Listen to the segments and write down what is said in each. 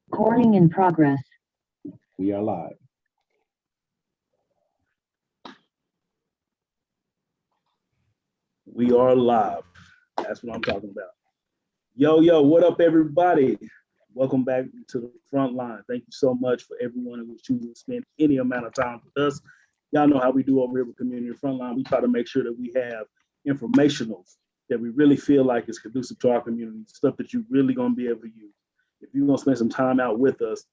Recording in progress. We are live. We are live. That's what I'm talking about. Yo, what up, everybody? Welcome back to the Frontline. Thank you so much for everyone who's choosing to spend any amount of time with us. Y'all know how we do over here with Community Frontline. We try to make sure that we have informationals that we really feel like is conducive to our community, stuff that you're really going to be able to use. If you're going to spend some time out with us,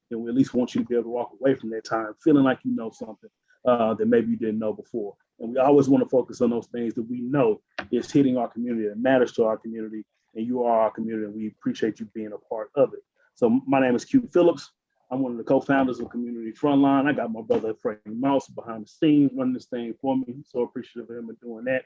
then we at least want you to be able to walk away from that time feeling like you know something that maybe you didn't know before. And we always want to focus on those things that we know is hitting our community, that matters to our community, and you are our community, and we appreciate you being a part of it. So my name is Q Phillips. I'm one of the co-founders of Community Frontline. I got my brother Frank Mouse behind the scenes running this thing for me. So appreciative of him for doing that.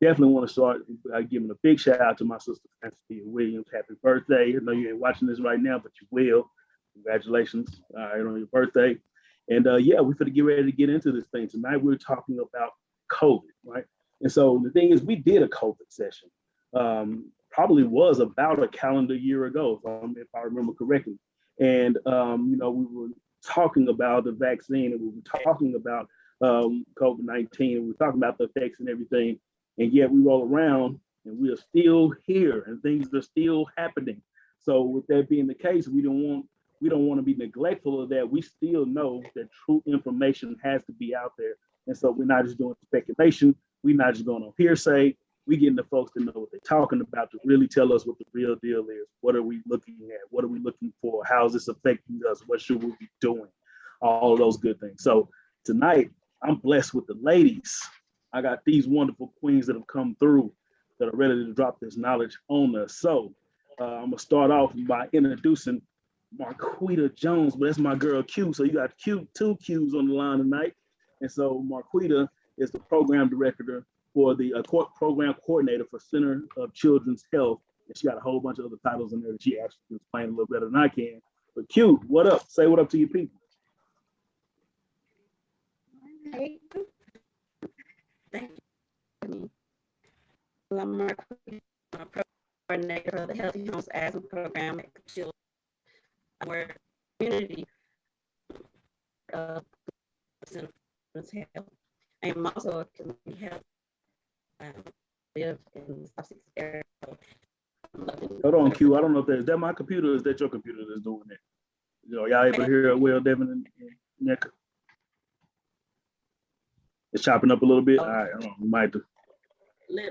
Definitely want to start by giving a big shout out to my sister Francie Williams. Happy birthday. I know you ain't watching this right now, but you will. Congratulations on your birthday. And yeah, we're going to get ready to get into this thing. Tonight we're talking about COVID, right? And so the thing is, we did a COVID session. Probably was about a calendar year ago, if I remember correctly. And, we were talking about the vaccine, and we were talking about COVID-19, and we were talking about the effects and everything. And yet we roll around and we are still here and things are still happening. So with that being the case, we don't want to be neglectful of that. We still know that true information has to be out there. And so we're not just doing speculation. We're not just going on hearsay. We getting the folks to know what they're talking about, to really tell us what the real deal is. What are we looking at? What are we looking for? How is this affecting us? What should we be doing? All of those good things. So tonight, I'm blessed with the ladies. I got these wonderful queens that have come through that are ready to drop this knowledge on us. So I'm gonna start off by introducing Marquita Jones, but that's my girl Q. So you got two Qs on the line tonight. And so Marquita is the program director for the program coordinator for Center of Children's Health. And she got a whole bunch of other titles in there that she actually can explain a little better than I can. But Q, what up? Say what up to your people. Hey. Thank you. I'm Marquita, coordinator for the Healthy Homes Asthma Program at Children. Our community Center of Health. I am also a community health. Live in the South area. Hold on, Q. I don't know if is that my computer or is that your computer that's doing that? Y'all able to hear it well, Devon and Nnyekaa? It's chopping up a little bit. All right, I don't know. We might do.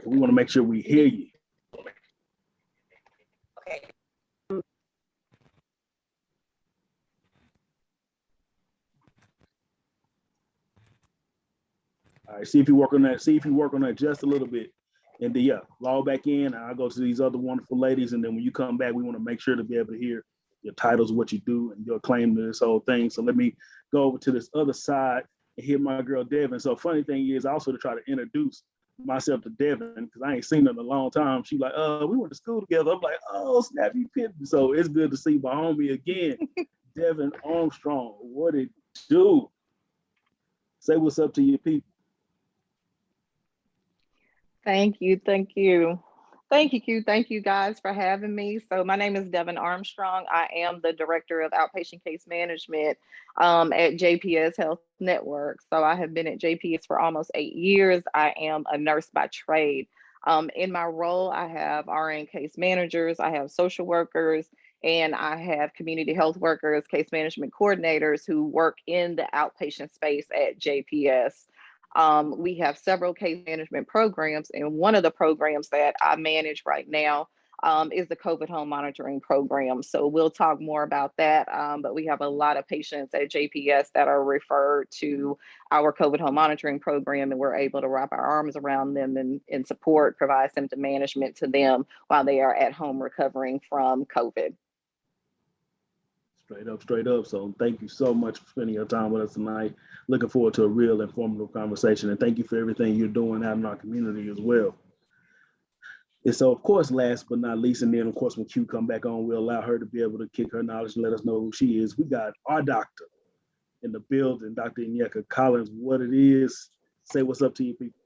We want to make sure we hear you. Okay. All right, see if you work on that. See if you work on that just a little bit. And then, yeah, log back in. I'll go to these other wonderful ladies. And then when you come back, we want to make sure to be able to hear your titles, what you do, and your claim to this whole thing. So let me go over to this other side and hear my girl Devon. So funny thing is also to try to introduce myself to Devon, because I ain't seen her in a long time. She like, we went to school together. I'm like, oh, snap, you pimping. So it's good to see my homie again, Devon Armstrong. What it do? Say what's up to your people. Thank you, Q. Thank you guys for having me. So my name is Devon Armstrong. I am the director of outpatient case management at JPS Health Network. So I have been at JPS for almost 8 years. I am a nurse by trade. In my role, I have RN case managers, I have social workers, and I have community health workers, case management coordinators who work in the outpatient space at JPS. We have several case management programs, and one of the programs that I manage right now is the COVID home monitoring program. So we'll talk more about that, but we have a lot of patients at JPS that are referred to our COVID home monitoring program, and we're able to wrap our arms around them and support, provide symptom management to them while they are at home recovering from COVID. Straight up. So thank you so much for spending your time with us tonight. Looking forward to a real informative conversation. And thank you for everything you're doing out in our community as well. And so, of course, last but not least, and then, of course, when Q come back on, we'll allow her to be able to kick her knowledge and let us know who she is. We got our doctor in the building, Dr. Nnyekaa Collins. What it is, say what's up to you people.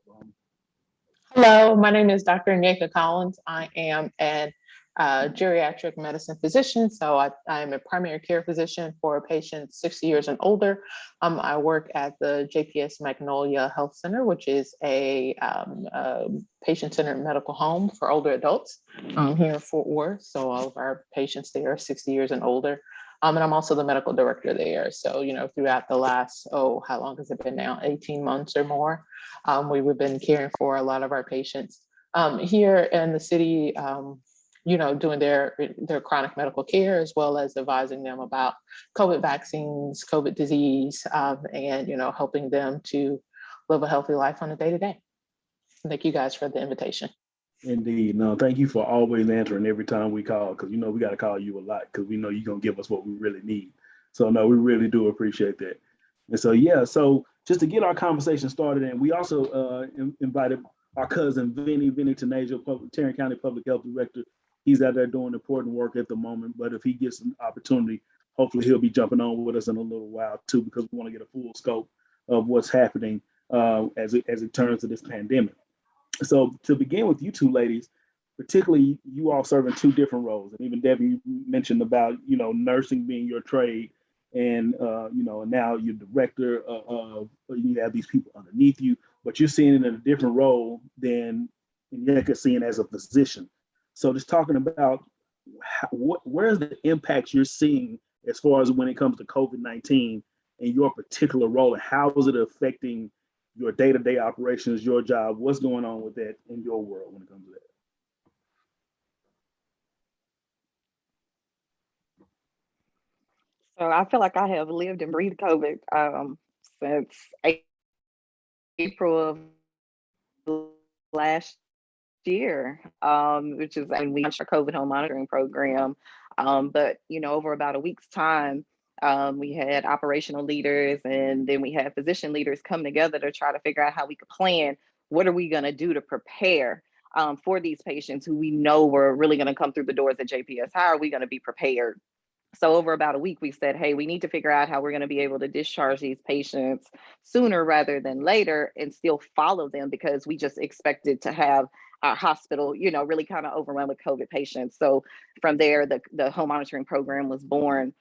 Hello, my name is Dr. Nnyekaa Collins. I am an geriatric medicine physician. So I'm a primary care physician for patients 60 years and older. I work at the JPS Magnolia Health Center, which is a patient-centered medical home for older adults here in Fort Worth. So all of our patients there are 60 years and older. And I'm also the medical director there. So, throughout the last, how long has it been now? 18 months or more. We've been caring for a lot of our patients here in the city, doing their chronic medical care, as well as advising them about COVID vaccines, COVID disease, and, helping them to live a healthy life on a day-to-day. Thank you guys for the invitation. Indeed. No, thank you for always answering every time we call, because we got to call you a lot because we know you're going to give us what we really need. So no, we really do appreciate that. And so, so just to get our conversation started, and we also invited our cousin, Vinny Taneja, Tarrant County Public Health Director. He's out there doing important work at the moment, but if he gets an opportunity, hopefully he'll be jumping on with us in a little while too, because we want to get a full scope of what's happening as it turns to this pandemic. So to begin with, you two ladies, particularly you all serving two different roles, and even Debbie, you mentioned about nursing being your trade, and now you're director of you have these people underneath you, but you're seeing it in a different role than Nnyekaa seeing as a physician. So just talking about where's the impacts you're seeing as far as when it comes to COVID-19 and your particular role, and how is it affecting your day-to-day operations, your job? What's going on with that in your world when it comes to that? So I feel like I have lived and breathed COVID since April of last year, which is when we launched our COVID home monitoring program. But over about a week's time, we had operational leaders, and then we had physician leaders come together to try to figure out how we could plan. What are we going to do to prepare for these patients who we know were really going to come through the doors at JPS? How are we going to be prepared? So over about a week, we said, hey, we need to figure out how we're going to be able to discharge these patients sooner rather than later and still follow them, because we just expected to have our hospital, really kind of overrun with COVID patients. So from there, the home monitoring program was born.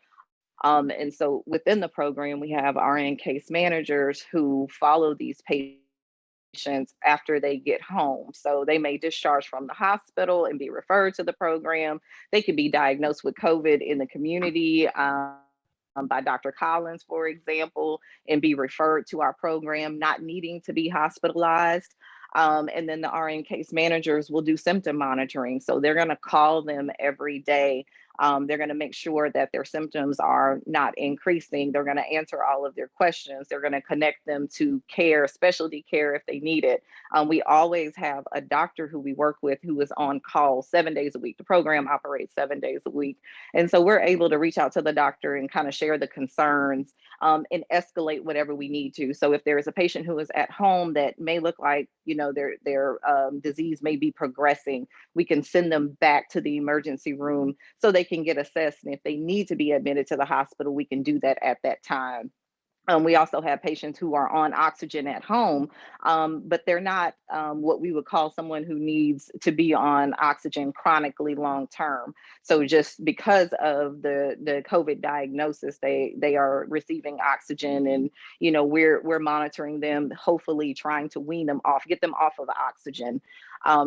And so within the program, we have RN case managers who follow these patients after they get home. So they may discharge from the hospital and be referred to the program. They could be diagnosed with COVID in the community by Dr. Collins, for example, and be referred to our program, not needing to be hospitalized. And then the RN case managers will do symptom monitoring. So they're going to call them every day. They're going to make sure that their symptoms are not increasing. They're going to answer all of their questions. They're going to connect them to care, specialty care if they need it. We always have a doctor who we work with who is on call 7 days a week. The program operates 7 days a week. And so we're able to reach out to the doctor and kind of share the concerns and escalate whatever we need to. So if there is a patient who is at home that may look like, their disease may be progressing, we can send them back to the emergency room so they can get assessed. And if they need to be admitted to the hospital, we can do that at that time. We also have patients who are on oxygen at home, but they're not what we would call someone who needs to be on oxygen chronically long term. So just because of the COVID diagnosis, they are receiving oxygen, and we're monitoring them, hopefully trying to wean them off, get them off of the oxygen.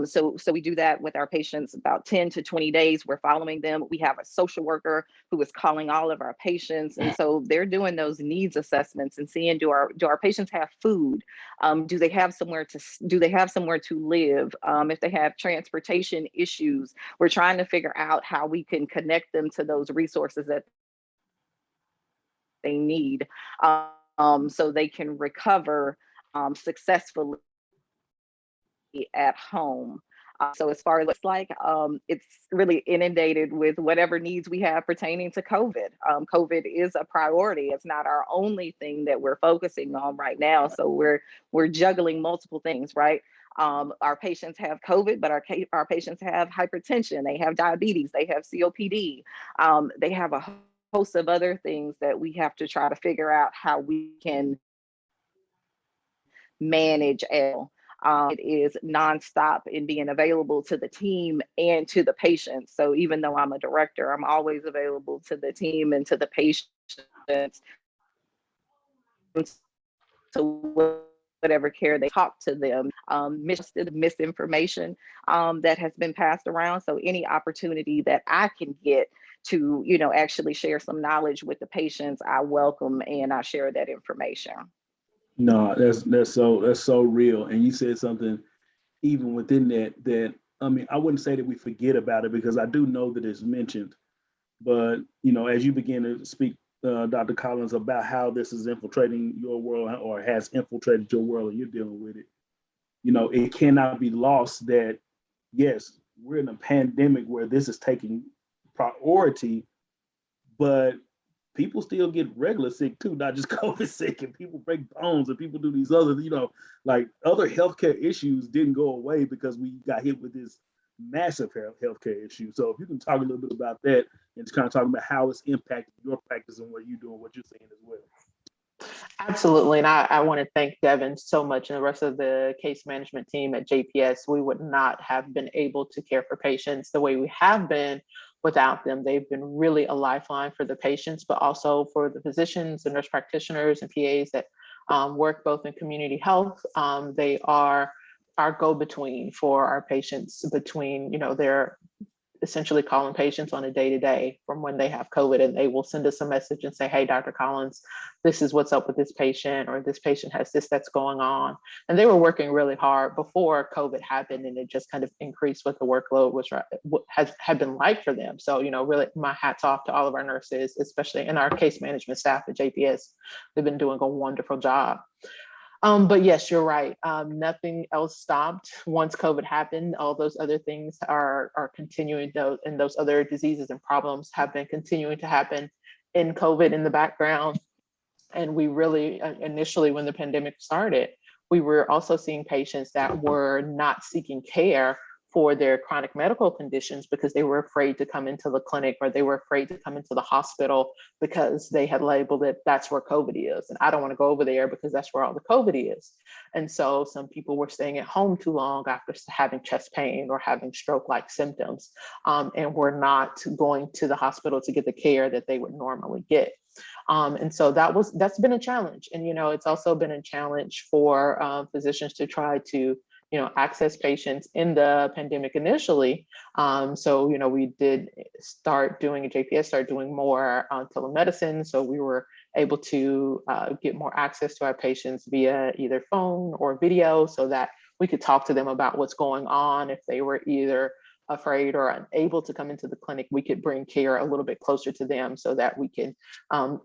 So we do that with our patients about 10 to 20 days. We're following them. We have a social worker who is calling all of our patients. And so they're doing those needs assessments and seeing, do our patients have food? Do they have somewhere to live? If they have transportation issues, we're trying to figure out how we can connect them to those resources that they need so they can recover successfully at home. So as far as it's really inundated with whatever needs we have pertaining to COVID. COVID is a priority. It's not our only thing that we're focusing on right now. So we're juggling multiple things, right? Our patients have COVID, but our patients have hypertension, they have diabetes, they have COPD, they have a host of other things that we have to try to figure out how we can manage. It is nonstop in being available to the team and to the patients. So even though I'm a director, I'm always available to the team and to the patients, to whatever care they talk to them, misinformation that has been passed around. So any opportunity that I can get to, actually share some knowledge with the patients, I welcome and I share that information. No, that's so real. And you said something even within that I mean, I wouldn't say that we forget about it, because I do know that it's mentioned, but as you begin to speak, Dr. Collins, about how this is infiltrating your world, or has infiltrated your world, and you're dealing with it, it cannot be lost that, yes, we're in a pandemic where this is taking priority, but people still get regular sick too, not just COVID sick, and people break bones, and people do these other, like other healthcare issues didn't go away because we got hit with this massive healthcare issue. So if you can talk a little bit about that, and just kind of talk about how it's impacted your practice and what you're doing, what you're seeing as well. Absolutely. And I want to thank Devon so much and the rest of the case management team at JPS. We would not have been able to care for patients the way we have been without them. They've been really a lifeline for the patients, but also for the physicians and nurse practitioners and PAs that work both in community health. They are our go-between for our patients, between, they're essentially calling patients on a day-to-day from when they have COVID, and they will send us a message and say, hey, Dr. Collins, this is what's up with this patient, or this patient has this that's going on. And they were working really hard before COVID happened, and it just kind of increased what the workload had been like for them. So, really my hats off to all of our nurses, especially in our case management staff at JPS. They've been doing a wonderful job. But yes, you're right. Nothing else stopped once COVID happened. All those other things are continuing, and those other diseases and problems have been continuing to happen in COVID in the background. And we really, initially when the pandemic started, we were also seeing patients that were not seeking care for their chronic medical conditions because they were afraid to come into the clinic, or they were afraid to come into the hospital because they had labeled it, that's where COVID is. And I don't want to go over there because that's where all the COVID is. And so some people were staying at home too long after having chest pain or having stroke-like symptoms, and were not going to the hospital to get the care that they would normally get. And so that's been a challenge. And, it's also been a challenge for physicians to try to access patients in the pandemic initially. So, we did JPS started doing more telemedicine. So we were able to get more access to our patients via either phone or video, so that we could talk to them about what's going on. If they were either afraid or unable to come into the clinic, we could bring care a little bit closer to them, so that we can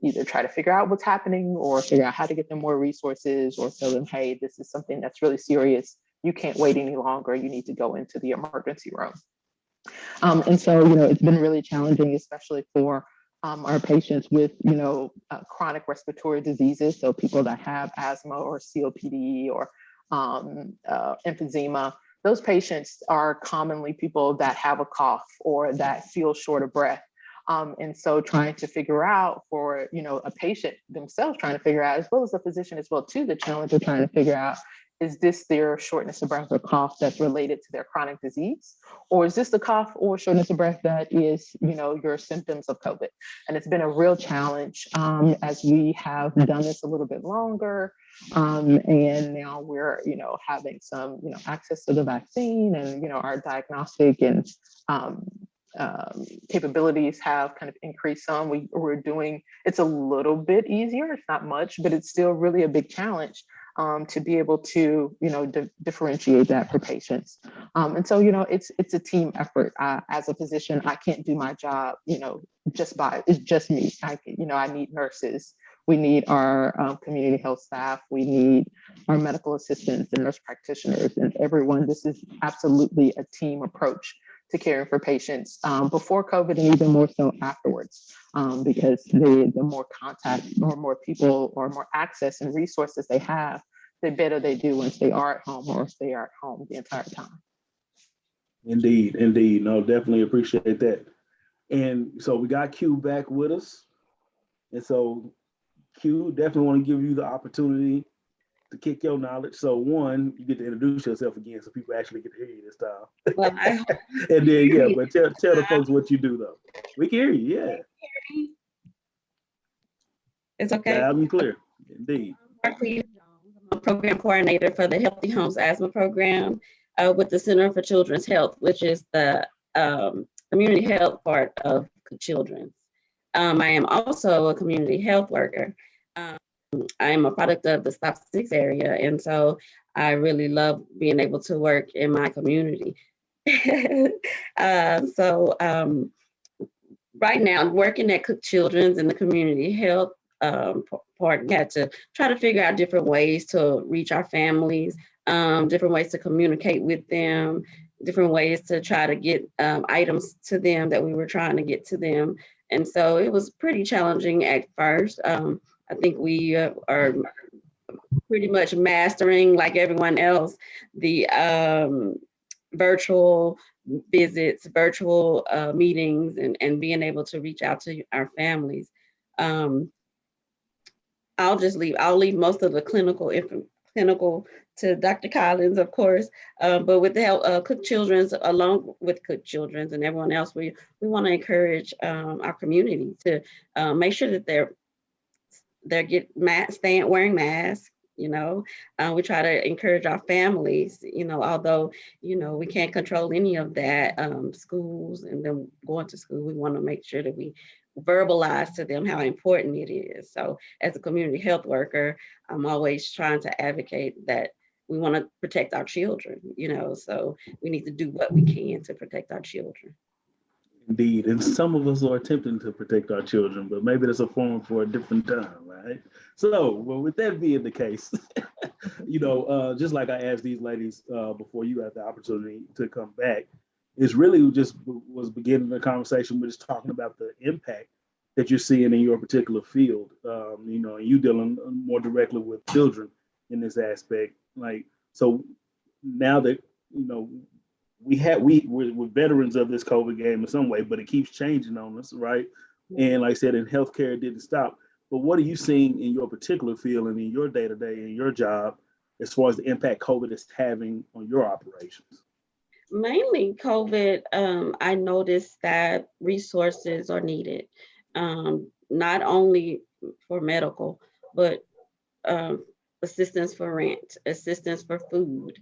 either try to figure out what's happening, or figure out how to get them more resources, or tell them, hey, this is something that's really serious. You can't wait any longer. You need to go into the emergency room. And so, it's been really challenging, especially for our patients with, chronic respiratory diseases. So people that have asthma or COPD or emphysema. Those patients are commonly people that have a cough or that feel short of breath. And so trying to figure out for, a patient themselves, trying to figure out, as well as the physician as well too, the challenge of trying to figure out, is this their shortness of breath or cough that's related to their chronic disease? Or is this the cough or shortness of breath that is, your symptoms of COVID? And it's been a real challenge as we have done this a little bit longer. And now we're, having some, access to the vaccine, and, our diagnostic and capabilities have kind of increased some. We're doing, it's a little bit easier, it's not much, but it's still really a big challenge to be able to, differentiate that for patients. And so, it's a team effort. As a physician, I can't do my job, it's just me. I need nurses. We need our community health staff. We need our medical assistants and nurse practitioners and everyone. This is absolutely a team approach to caring for patients before COVID, and even more so afterwards, because the more contact or more people or more access and resources they have, the better they do once they are at home, or if they are at home the entire time. Indeed. No, definitely appreciate that. And so we got Q back with us. And so Q, definitely want to give you the opportunity to kick your knowledge. So one, you get to introduce yourself again so people actually get to hear you this time. Well, I hope And then, you yeah, hear but tell the folks what you do though. We can hear you, yeah. me. It's okay. Loud and clear, indeed. I'm a program coordinator for the Healthy Homes Asthma Program with the Center for Children's Health, which is the community health part of children's. I am also a community health worker. I am a product of the Stop Six area, and so I really love being able to work in my community. Right now, working at Cook Children's in the community health part, got to try to figure out different ways to reach our families, different ways to communicate with them, different ways to try to get items to them that we were trying to get to them. And so it was pretty challenging at first. I think we are pretty much mastering, like everyone else, the virtual visits, virtual meetings, and being able to reach out to our families. I'll leave most of the clinical to Dr. Collins, of course, but with the help of Cook Children's, along with Cook Children's and everyone else, we want to encourage our community to make sure that they're wearing masks. You know, we try to encourage our families, you know, although, you know, we can't control any of that, schools and them going to school, we want to make sure that we verbalize to them how important it is. So as a community health worker, I'm always trying to advocate that we want to protect our children, you know, so we need to do what we can to protect our children. Indeed, and some of us are attempting to protect our children, but maybe that's a forum for a different time, right? So, well, with that being the case, you know, just like I asked these ladies before you had the opportunity to come back, it's really just was beginning the conversation with just talking about the impact that you're seeing in your particular field. You know, you dealing more directly with children in this aspect. Like, so now that, you know, we're veterans of this COVID game in some way, but it keeps changing on us, right? And like I said, in healthcare, it didn't stop. But what are you seeing in your particular field and in your day-to-day in your job as far as the impact COVID is having on your operations? Mainly COVID, I noticed that resources are needed, not only for medical, but assistance for rent, assistance for food.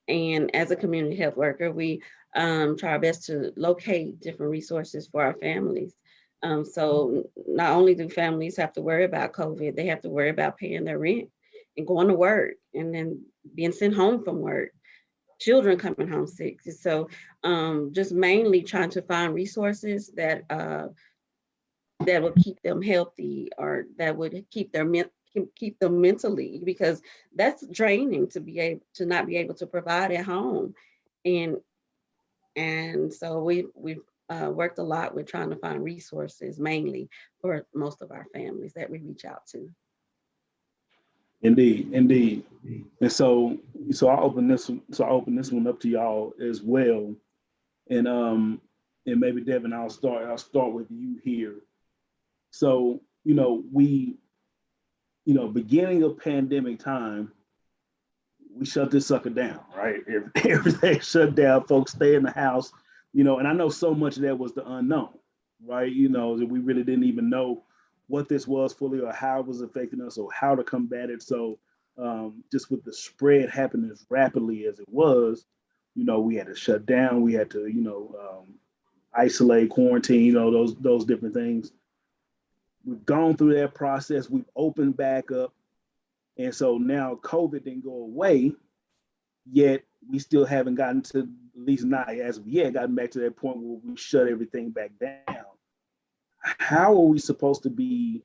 And as a community health worker, we try our best to locate different resources for our families. So not only do families have to worry about COVID, they have to worry about paying their rent and going to work and then being sent home from work, children coming home sick. So just mainly trying to find resources that that will keep them healthy, or that would keep them mentally, because that's draining to be able to not be able to provide at home. And so we've worked a lot with trying to find resources, mainly for most of our families that we reach out to. Indeed, indeed. And so I open this one up to y'all as well. And maybe Devon, I'll start with you here. So, you know, beginning of pandemic time, we shut this sucker down, right? Everything shut down, folks stay in the house, you know, and I know so much of that was the unknown, right? You know, that we really didn't even know what this was fully or how it was affecting us or how to combat it. So just with the spread happening as rapidly as it was, you know, we had to shut down, we had to, isolate, quarantine, you know, those different things. We've gone through that process, we've opened back up. And so now COVID didn't go away, yet we still haven't gotten to, at least not as of yet, gotten back to that point where we shut everything back down. How are we supposed to be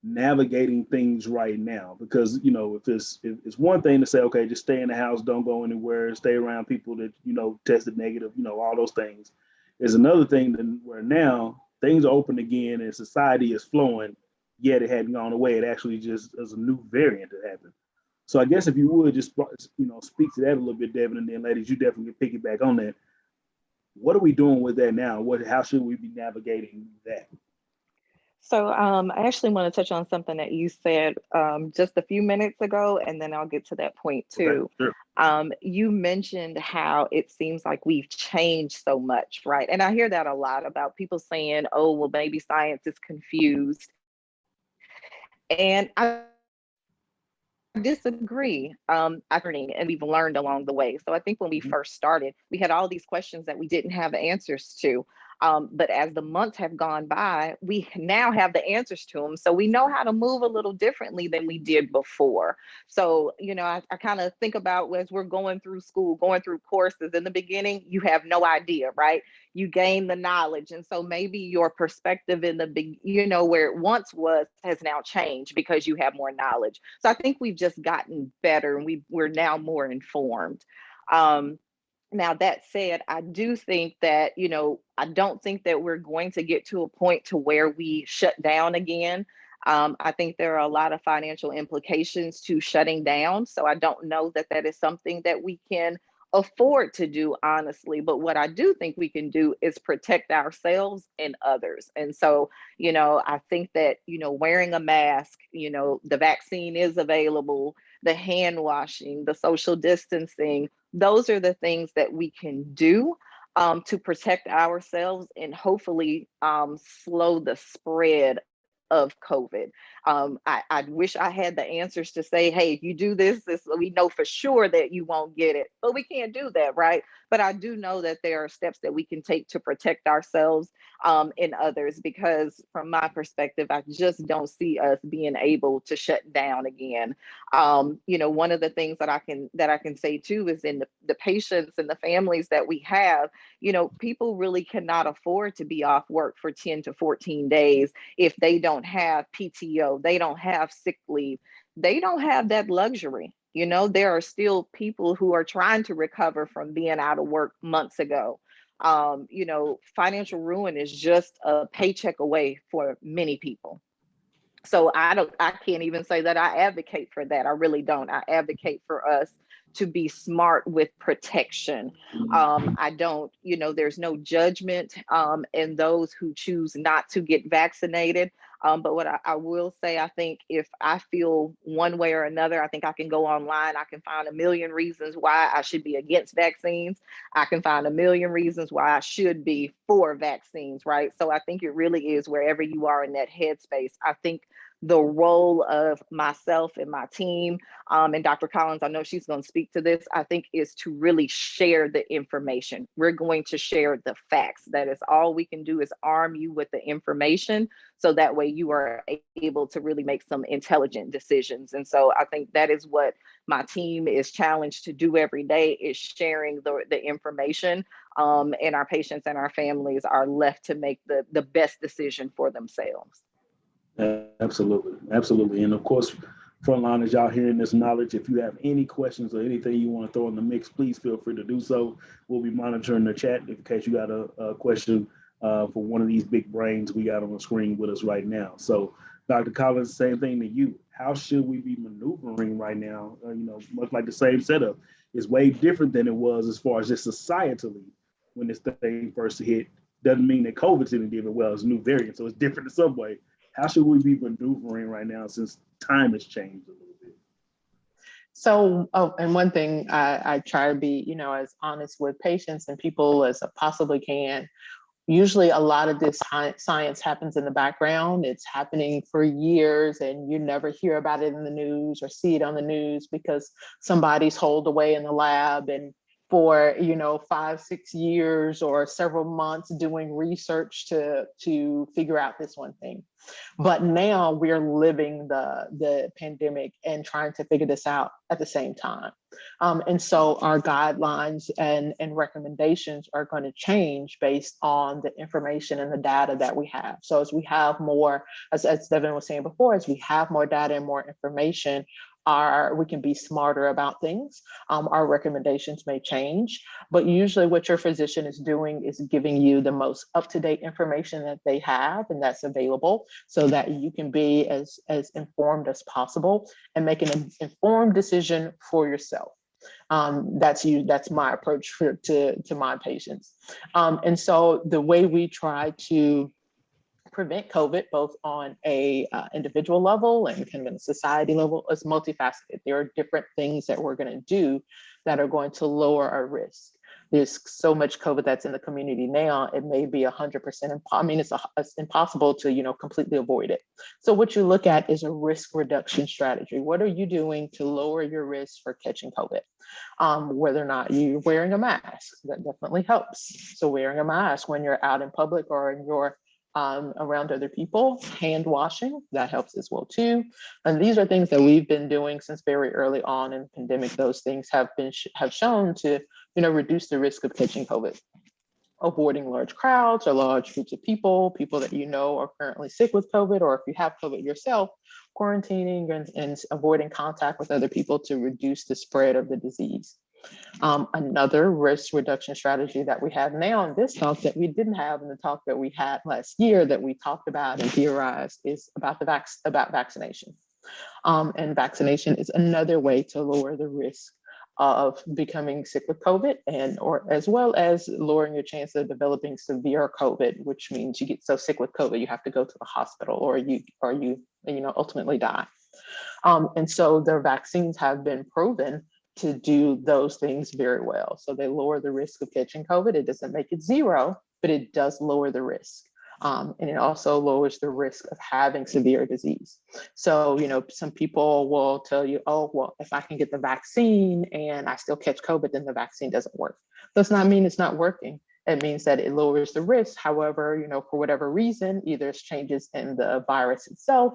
navigating things right now? Because, you know, if it's one thing to say, okay, just stay in the house, don't go anywhere, stay around people that, you know, tested negative, you know, all those things. There's another thing that where now things are open again and society is flowing, yet it hadn't gone away. It actually just is a new variant that happened. So I guess if you would just, you know, speak to that a little bit, Devon, and then ladies, you definitely piggyback on that. What are we doing with that now? How should we be navigating that? So I actually want to touch on something that you said just a few minutes ago, and then I'll get to that point Okay, too. sure. You mentioned how it seems like we've changed so much, right? And I hear that a lot about people saying, oh, well, maybe science is confused. And I disagree. And we've learned along the way. So I think when we Mhm. first started, we had all these questions that we didn't have answers to. But as the months have gone by, we now have the answers to them. So we know how to move a little differently than we did before. So, I kind of think about as we're going through school, going through courses in the beginning, you have no idea, right? You gain the knowledge. And so maybe your perspective in the big, where it once was has now changed because you have more knowledge. So I think we've just gotten better and we're now more informed. Um, Now that said, I do think that, I don't think that we're going to get to a point to where we shut down again. I think there are a lot of financial implications to shutting down. So I don't know that that is something that we can afford to do, honestly. But what I do think we can do is protect ourselves and others. And so, I think that, wearing a mask, the vaccine is available, the hand washing, the social distancing, those are the things that we can do to protect ourselves and hopefully slow the spread of COVID. I wish I had the answers to say, hey, if you do this, we know for sure that you won't get it, but we can't do that, right? But I do know that there are steps that we can take to protect ourselves and others, because from my perspective, I just don't see us being able to shut down again. One of the things that I can say too is in the patients and the families that we have, people really cannot afford to be off work for 10 to 14 days if they don't have PTO, they don't have sick leave, they don't have that luxury. There are still people who are trying to recover from being out of work months ago. Financial ruin is just a paycheck away for many people. So I can't even say that I advocate for that. I really don't. I advocate for us to be smart with protection. I don't, there's no judgment in those who choose not to get vaccinated. But what I will say, I think if I feel one way or another, I think I can go online. I can find a million reasons why I should be against vaccines. I can find a million reasons why I should be for vaccines, right? So I think it really is wherever you are in that headspace. I think the role of myself and my team, and Dr. Collins, I know she's going to speak to this, I think is to really share the information. We're going to share the facts. That is all we can do, is arm you with the information so that way you are able to really make some intelligent decisions. And so I think that is what my team is challenged to do every day, is sharing the information, and our patients and our families are left to make the best decision for themselves. Absolutely, absolutely. And of course, frontliners, y'all hearing this knowledge, if you have any questions or anything you want to throw in the mix, please feel free to do so. We'll be monitoring the chat in case you got a question for one of these big brains we got on the screen with us right now. So, Dr. Collins, same thing to you. How should we be maneuvering right now? Much like the same setup, is way different than it was as far as just societally when this thing first hit. Doesn't mean that COVID's any different. Well, it's a new variant, so it's different in some way. How should we be maneuvering right now since time has changed a little bit? So, and one thing I try to be, as honest with patients and people as I possibly can. Usually a lot of this science happens in the background. It's happening for years and you never hear about it in the news or see it on the news because somebody's holed away in the lab and for 5-6 years or several months doing research to figure out this one thing. But now we're living the pandemic and trying to figure this out at the same time. And so our guidelines and recommendations are going to change based on the information and the data that we have. So as we have more, as Devon was saying before, as we have more data and more information, we can be smarter about things. Our recommendations may change, but usually what your physician is doing is giving you the most up-to-date information that they have and that's available so that you can be as informed as possible and make an informed decision for yourself. That's my approach to my patients. And so the way we try to prevent COVID, both on a individual level and kind of a society level, is multifaceted. There are different things that we're going to do that are going to lower our risk. There's so much COVID that's in the community now, it may be 100%. I mean, it's impossible to, completely avoid it. So what you look at is a risk reduction strategy. What are you doing to lower your risk for catching COVID? Whether or not you're wearing a mask, that definitely helps. So wearing a mask when you're out in public or in your around other people, hand washing, that helps as well too. And these are things that we've been doing since very early on in the pandemic. Those things have shown to, reduce the risk of catching COVID. Avoiding large crowds or large groups of people that are currently sick with COVID, or if you have COVID yourself, quarantining and avoiding contact with other people to reduce the spread of the disease. Another risk reduction strategy that we have now in this talk that we didn't have in the talk that we had last year that we talked about and theorized is about vaccination. And vaccination is another way to lower the risk of becoming sick with COVID or as well as lowering your chance of developing severe COVID, which means you get so sick with COVID, you have to go to the hospital or you ultimately die. And so their vaccines have been proven to do those things very well. So they lower the risk of catching COVID. It doesn't make it zero, but it does lower the risk. And it also lowers the risk of having severe disease. So, some people will tell you, oh, well, if I can get the vaccine and I still catch COVID, then the vaccine doesn't work. Does not mean it's not working. It means that it lowers the risk. However, for whatever reason, either it's changes in the virus itself,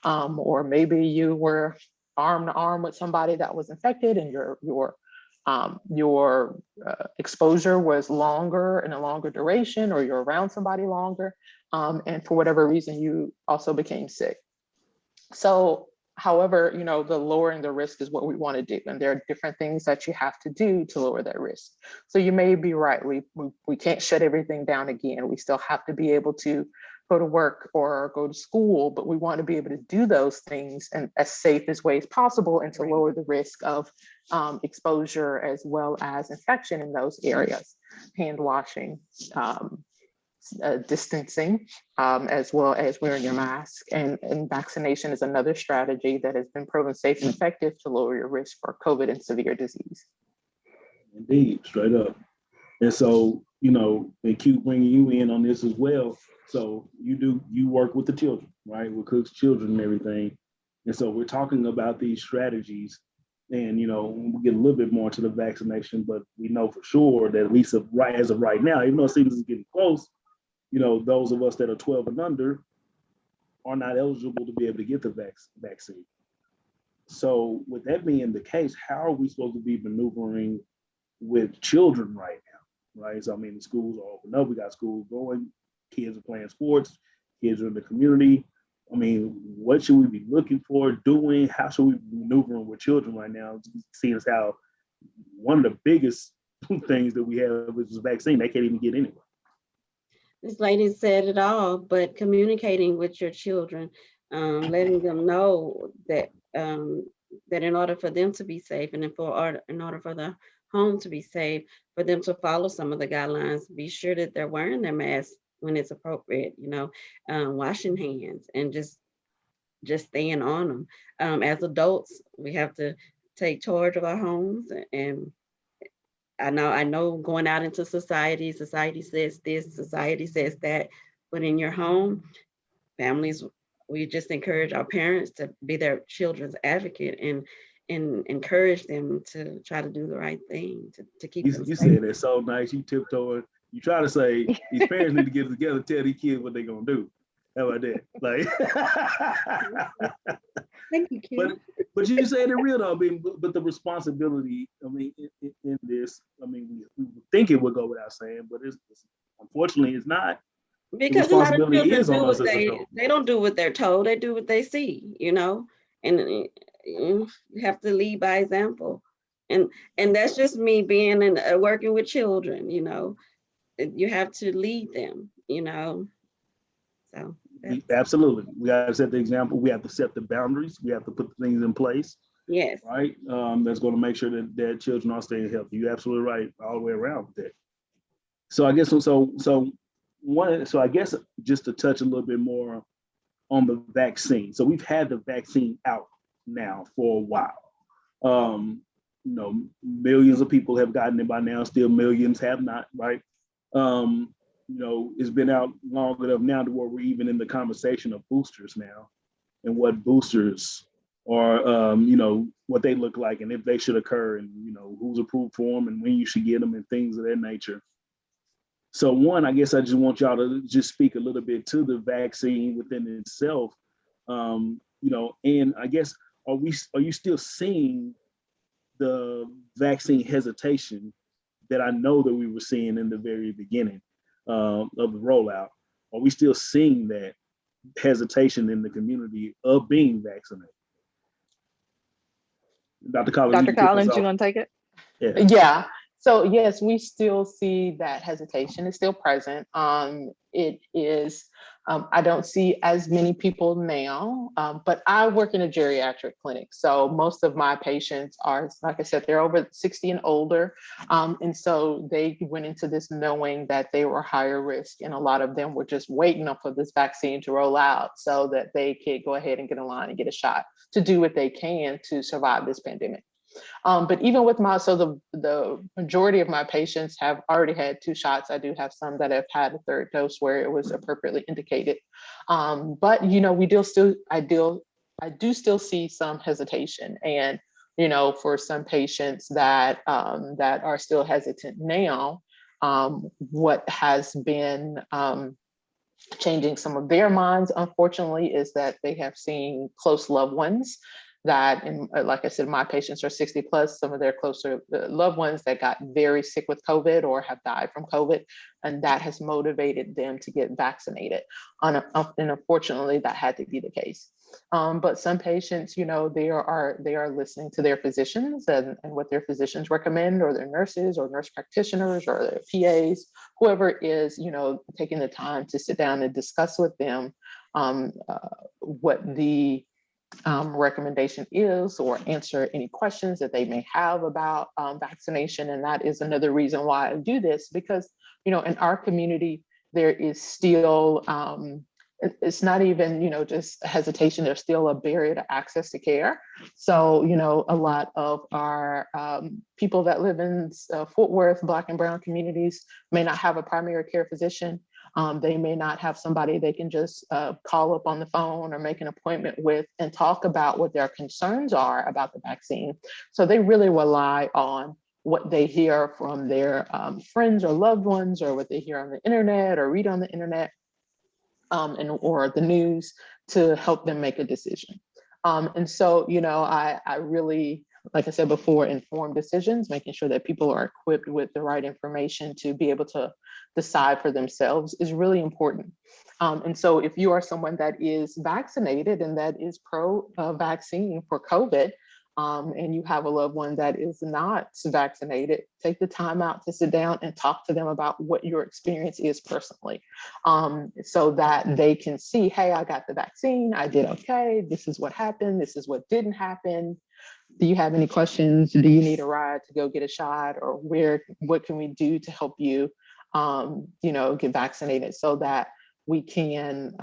or maybe you were arm to arm with somebody that was infected and your exposure was longer and a longer duration, or you're around somebody longer, and for whatever reason you also became sick. So however, the lowering the risk is what we want to do, and there are different things that you have to do to lower that risk. So you may be right, we can't shut everything down again. We still have to be able to go to work or go to school, but we want to be able to do those things in as safe as ways possible and to lower the risk of exposure as well as infection in those areas. Hand washing, distancing, as well as wearing your mask, and vaccination is another strategy that has been proven safe and effective to lower your risk for COVID and severe disease. Indeed, straight up. And so, and Q bringing you in on this as well. So you work with the children, right? With Cook's children and everything. And so we're talking about these strategies, and we'll get a little bit more to the vaccination, but we know for sure that at least as of right now, even though it seems it's getting close, those of us that are 12 and under are not eligible to be able to get the vaccine. So with that being the case, how are we supposed to be maneuvering with children right now, right? So, the schools are open up, we got schools going, kids are playing sports, kids are in the community. What should we be looking for, doing? How should we be maneuvering with children right now, seeing as how one of the biggest things that we have is the vaccine, they can't even get anywhere. This lady said it all, but communicating with your children, letting them know that that in order for them to be safe and in order for the home to be safe, for them to follow some of the guidelines, be sure that they're wearing their masks when it's appropriate, washing hands and just staying on them. As adults, we have to take charge of our homes, and I know going out into society says this, society says that, but in your home, families, we just encourage our parents to be their children's advocate and encourage them to try to do the right thing to keep them safe. You said that so nice. You tiptoeing. You try to say these parents need to get together, tell these kids what they're gonna do. How about that? Thank you, Kim. But you said it real though. But the responsibility, in this, we think it would go without saying, but it's unfortunately it's not. Because a lot of children they don't do what they're told, they do what they see, and you have to lead by example. And that's just me being working with children, you have to lead them, so. Absolutely. We got to set the example. We have to set the boundaries. We have to put the things in place. Yes. Right. That's going to make sure that children are staying healthy. You're absolutely right all the way around with that. So I guess so so I guess just to touch a little bit more on the vaccine. So we've had the vaccine out now for a while. Millions of people have gotten it by now, still millions have not, right? It's been out long enough now to where we're even in the conversation of boosters now and what boosters are, what they look like and if they should occur and, who's approved for them and when you should get them and things of that nature. So one, I guess I just want y'all to just speak a little bit to the vaccine within itself, and I guess, are you still seeing the vaccine hesitation that I know that we were seeing in the very beginning of the rollout? Are we still seeing that hesitation in the community of being vaccinated? Dr. Collins, Dr. Collins, you want to take it? Yeah. So yes, we still see that hesitation is still present. It is, I don't see as many people now, but I work in a geriatric clinic. So most of my patients are, like I said, they're over 60 and older. And so they went into this knowing that they were higher risk. And a lot of them were just waiting for this vaccine to roll out so that they could go ahead and get in line and get a shot to do what they can to survive this pandemic. But even with the majority of my patients have already had 2 shots. I do have some that have had a 3rd dose where it was appropriately indicated. But I do still see some hesitation, and for some patients that are still hesitant now, what has been changing some of their minds, unfortunately, is that they have seen close loved ones that, and like I said, my patients are 60 plus, some of their closer loved ones that got very sick with COVID or have died from COVID, and that has motivated them to get vaccinated. And unfortunately, that had to be the case. But some patients, they are listening to their physicians and what their physicians recommend, or their nurses or nurse practitioners or their PAs, whoever is, taking the time to sit down and discuss with them what the recommendation is, or answer any questions that they may have about vaccination. And that is another reason why I do this, because, in our community, there is still, it's not even, just hesitation, there's still a barrier to access to care. So, a lot of our people that live in Fort Worth, Black and Brown communities may not have a primary care physician. They may not have somebody they can just call up on the phone or make an appointment with and talk about what their concerns are about the vaccine. So they really rely on what they hear from their friends or loved ones, or what they hear on the internet or read on the internet, or the news, to help them make a decision. And so, I really, like I said before, informed decisions, making sure that people are equipped with the right information to be able to decide for themselves is really important. And so if you are someone that is vaccinated and that is pro-vaccine for COVID, and you have a loved one that is not vaccinated, take the time out to sit down and talk to them about what your experience is personally, so that they can see, hey, I got the vaccine, I did okay, this is what happened, this is what didn't happen. Do you have any questions? Do you need a ride to go get a shot? Or what can we do to help you, get vaccinated, so that we can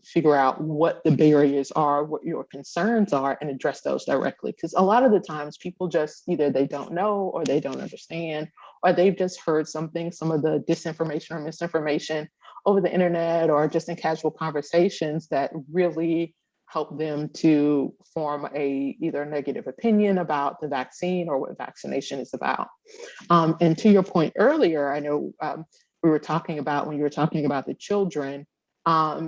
figure out what the barriers are, what your concerns are, and address those directly. Because a lot of the times people just either they don't know, or they don't understand, or they've just heard some of the disinformation or misinformation over the internet, or just in casual conversations, that really help them to form either negative opinion about the vaccine or what vaccination is about. And to your point earlier, I know we were talking about, when you were talking about the children,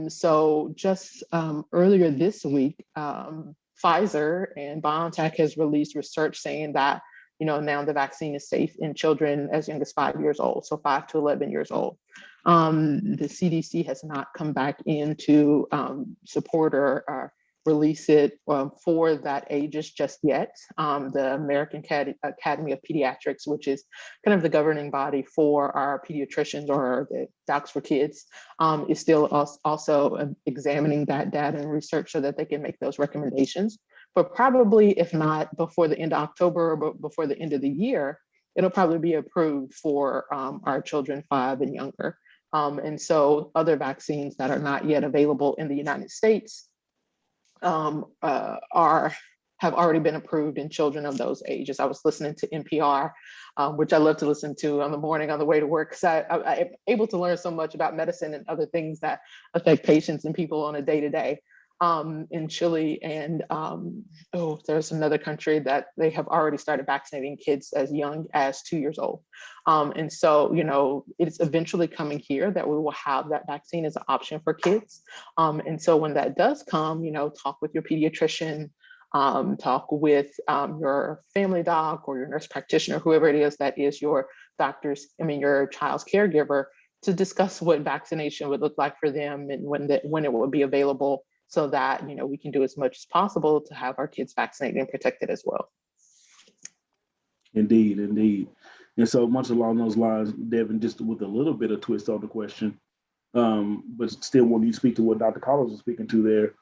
so just earlier this week, Pfizer and BioNTech has released research saying that, now the vaccine is safe in children as young as 5 years old, so 5 to 11 years old. The CDC has not come back in to support or release it for that ages just yet. The American Academy of Pediatrics, which is kind of the governing body for our pediatricians, or the docs for kids, is still also examining that data and research so that they can make those recommendations. But probably, if not before the end of October, but before the end of the year, it'll probably be approved for our children 5 and younger. And so other vaccines that are not yet available in the United States have already been approved in children of those ages. I was listening to NPR, which I love to listen to on the morning on the way to work, because I'm able to learn so much about medicine and other things that affect patients and people on a day-to-day. In Chile and there's another country that they have already started vaccinating kids as young as 2 years old. And so, it's eventually coming here that we will have that vaccine as an option for kids. And so when that does come, talk with your pediatrician, talk with your family doc or your nurse practitioner, whoever it is that is your your child's caregiver, to discuss what vaccination would look like for them and when it will be available, so that we can do as much as possible to have our kids vaccinated and protected as well. Indeed. And so much along those lines, Devon, just with a little bit of twist on the question, but still when you speak to what Dr. Collins was speaking to there,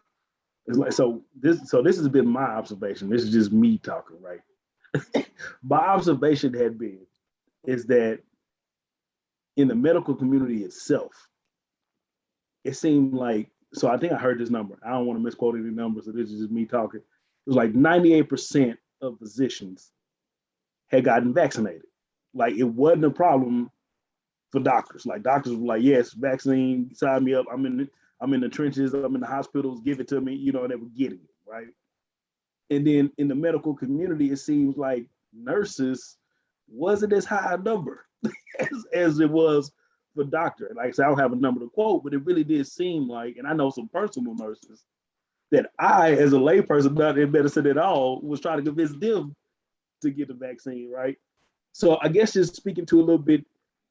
it's like, this has been my observation. This is just me talking, right? My observation is that in the medical community itself, it seemed like, so I think I heard this number. I don't want to misquote any numbers, so this is just me talking. It was like 98% of physicians had gotten vaccinated. Like, it wasn't a problem for doctors. Like, doctors were like, yes, vaccine, sign me up. I'm in the trenches, I'm in the hospitals, give it to me, and they were getting it, right? And then in the medical community, it seems like nurses wasn't as high a number as it was for doctor. Like I said, I don't have a number to quote, but it really did seem like, and I know some personal nurses that I, as a layperson, not in medicine at all, was trying to convince them to get the vaccine, right? So I guess just speaking to a little bit,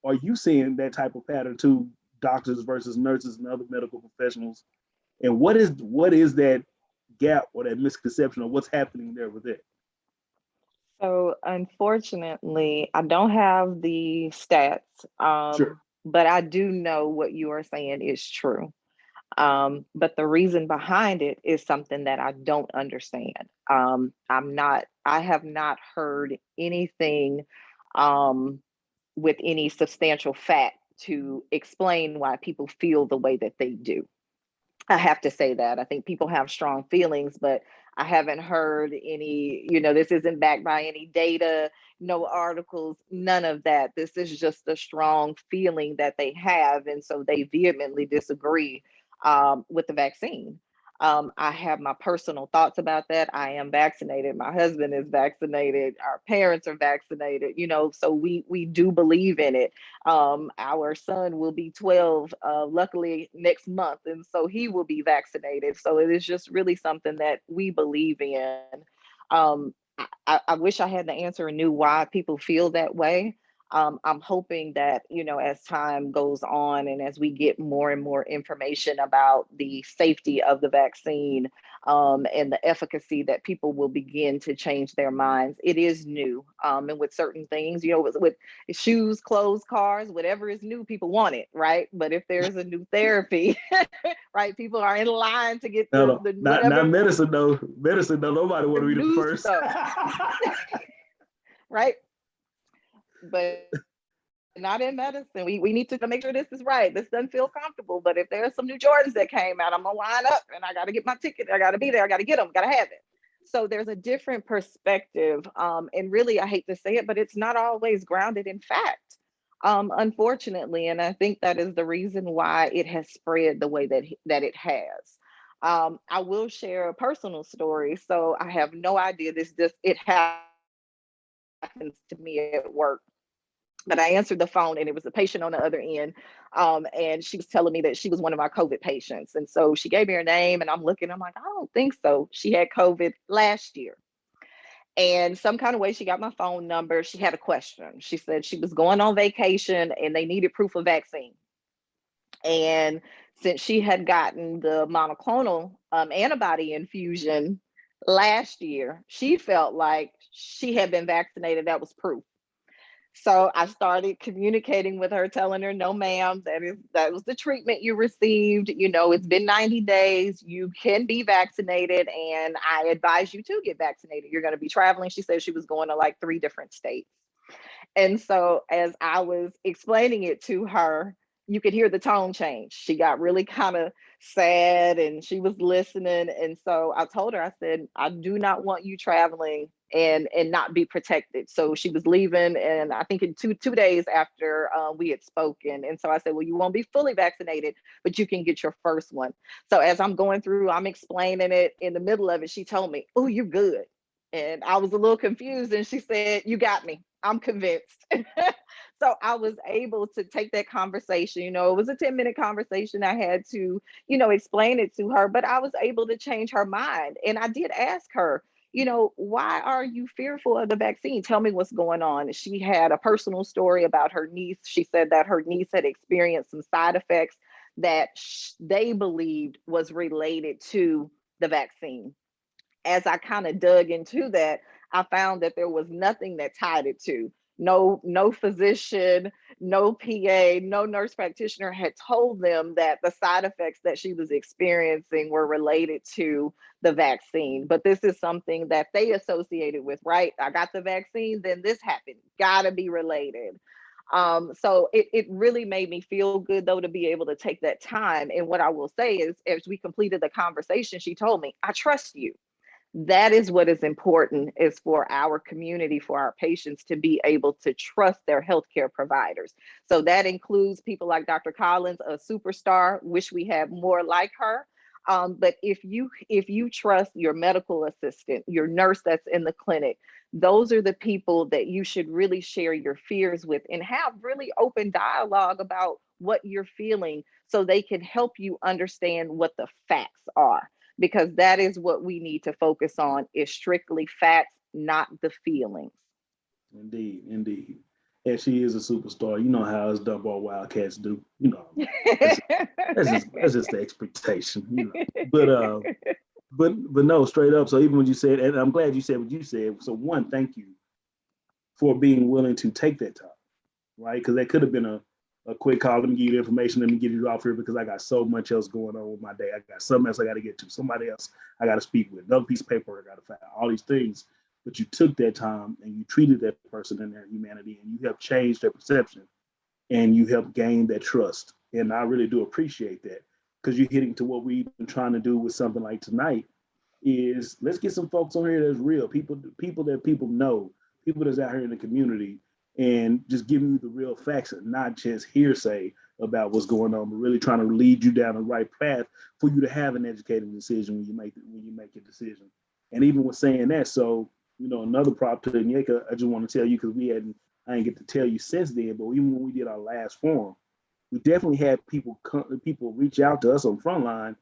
are you seeing that type of pattern too, doctors versus nurses and other medical professionals? And what is that gap or that misconception of what's happening there with it? So unfortunately, I don't have the stats, Sure. but I do know what you are saying is true. But the reason behind it is something that I don't understand. I have not heard anything with any substantial fact to explain why people feel the way that they do. I have to say that. I think people have strong feelings, but I haven't heard any, this isn't backed by any data, no articles, none of that. This is just a strong feeling that they have. And so they vehemently disagree with the vaccine. I have my personal thoughts about that. I am vaccinated. My husband is vaccinated. Our parents are vaccinated, so we do believe in it. Our son will be 12, luckily next month. And so he will be vaccinated. So it is just really something that we believe in. I wish I had the answer and knew why people feel that way. I'm hoping that, as time goes on and as we get more and more information about the safety of the vaccine and the efficacy, that people will begin to change their minds. It is new. And with certain things, with shoes, clothes, cars, whatever is new, people want it, right? But if there's a new therapy, right, people are in line to get not medicine though. Medicine though, nobody want to be the first. Right? But not in medicine. We need to make sure this is right. This doesn't feel comfortable. But if there's some new Jordans that came out, I'm gonna line up and I gotta get my ticket. I gotta be there. I gotta get them. Gotta have it. So there's a different perspective. And really, I hate to say it, but it's not always grounded in fact, unfortunately. And I think that is the reason why it has spread the way that it has. I will share a personal story. So I have no idea it happens to me at work. But I answered the phone and it was a patient on the other end. And she was telling me that she was one of my COVID patients. And so she gave me her name and I'm like, I don't think so. She had COVID last year. And some kind of way she got my phone number. She had a question. She said she was going on vacation and they needed proof of vaccine. And since she had gotten the monoclonal antibody infusion last year, she felt like she had been vaccinated. That was proof. So I started communicating with her, telling her, no, ma'am, that was the treatment you received. It's been 90 days. You can be vaccinated. And I advise you to get vaccinated. You're going to be traveling. She said she was going to like 3 different states. And so as I was explaining it to her, you could hear the tone change. She got really kind of sad and she was listening. And so I told her, I said, I do not want you traveling and not be protected. So she was leaving, and I think in two days after we had spoken. And so I said, well, you won't be fully vaccinated, but you can get your first one. So as I'm going through, I'm explaining it. In the middle of it, she told me, oh, you're good. And I was a little confused, and she said, you got me. I'm convinced. So I was able to take that conversation. You know, it was a 10-minute conversation. I had to, you know, explain it to her, but I was able to change her mind. And I did ask her, you know, why are you fearful of the vaccine? Tell me what's going on. She had a personal story about her niece. She said that her niece had experienced some side effects that they believed was related to the vaccine. As I kind of dug into that, I found that there was nothing that tied it to. No physician, no PA, no nurse practitioner had told them that the side effects that she was experiencing were related to the vaccine. But this is something that they associated with, right? I got the vaccine, then this happened. Gotta be related. So it really made me feel good, though, to be able to take that time. And what I will say is, as we completed the conversation, she told me, I trust you. That is what is important, is for our community, for our patients to be able to trust their healthcare providers. So that includes people like Dr. Collins, a superstar. Wish we had more like her. But if you trust your medical assistant, your nurse that's in the clinic, those are the people that you should really share your fears with and have really open dialogue about what you're feeling, so they can help you understand what the facts are, because that is what we need to focus on, is strictly facts, not the feelings. Indeed, indeed. And she is a superstar. You know how us Dunbar Wildcats do. You know, that's just the expectation. You know, but no, straight up. So even when you said, and I'm glad you said what you said. So one, thank you for being willing to take that time, right? Because that could have been a quick call. Let me give you the information. Let me get you off here because I got so much else going on with my day. I got something else I got to get to. Somebody else I got to speak with. Another piece of paper I got to find. All these things. But you took that time and you treated that person in their humanity, and you helped change their perception, and you helped gain that trust. And I really do appreciate that, because you're hitting to what we've been trying to do with something like tonight is, let's get some folks on here that's real, people that people know, people that's out here in the community, and just giving you the real facts and not just hearsay about what's going on, but really trying to lead you down the right path for you to have an educated decision when you make your decision. And even with saying that, so you know, another prop to Nnyekaa, I just want to tell you, because I didn't get to tell you since then, but even when we did our last forum, we definitely had people reach out to us on Frontline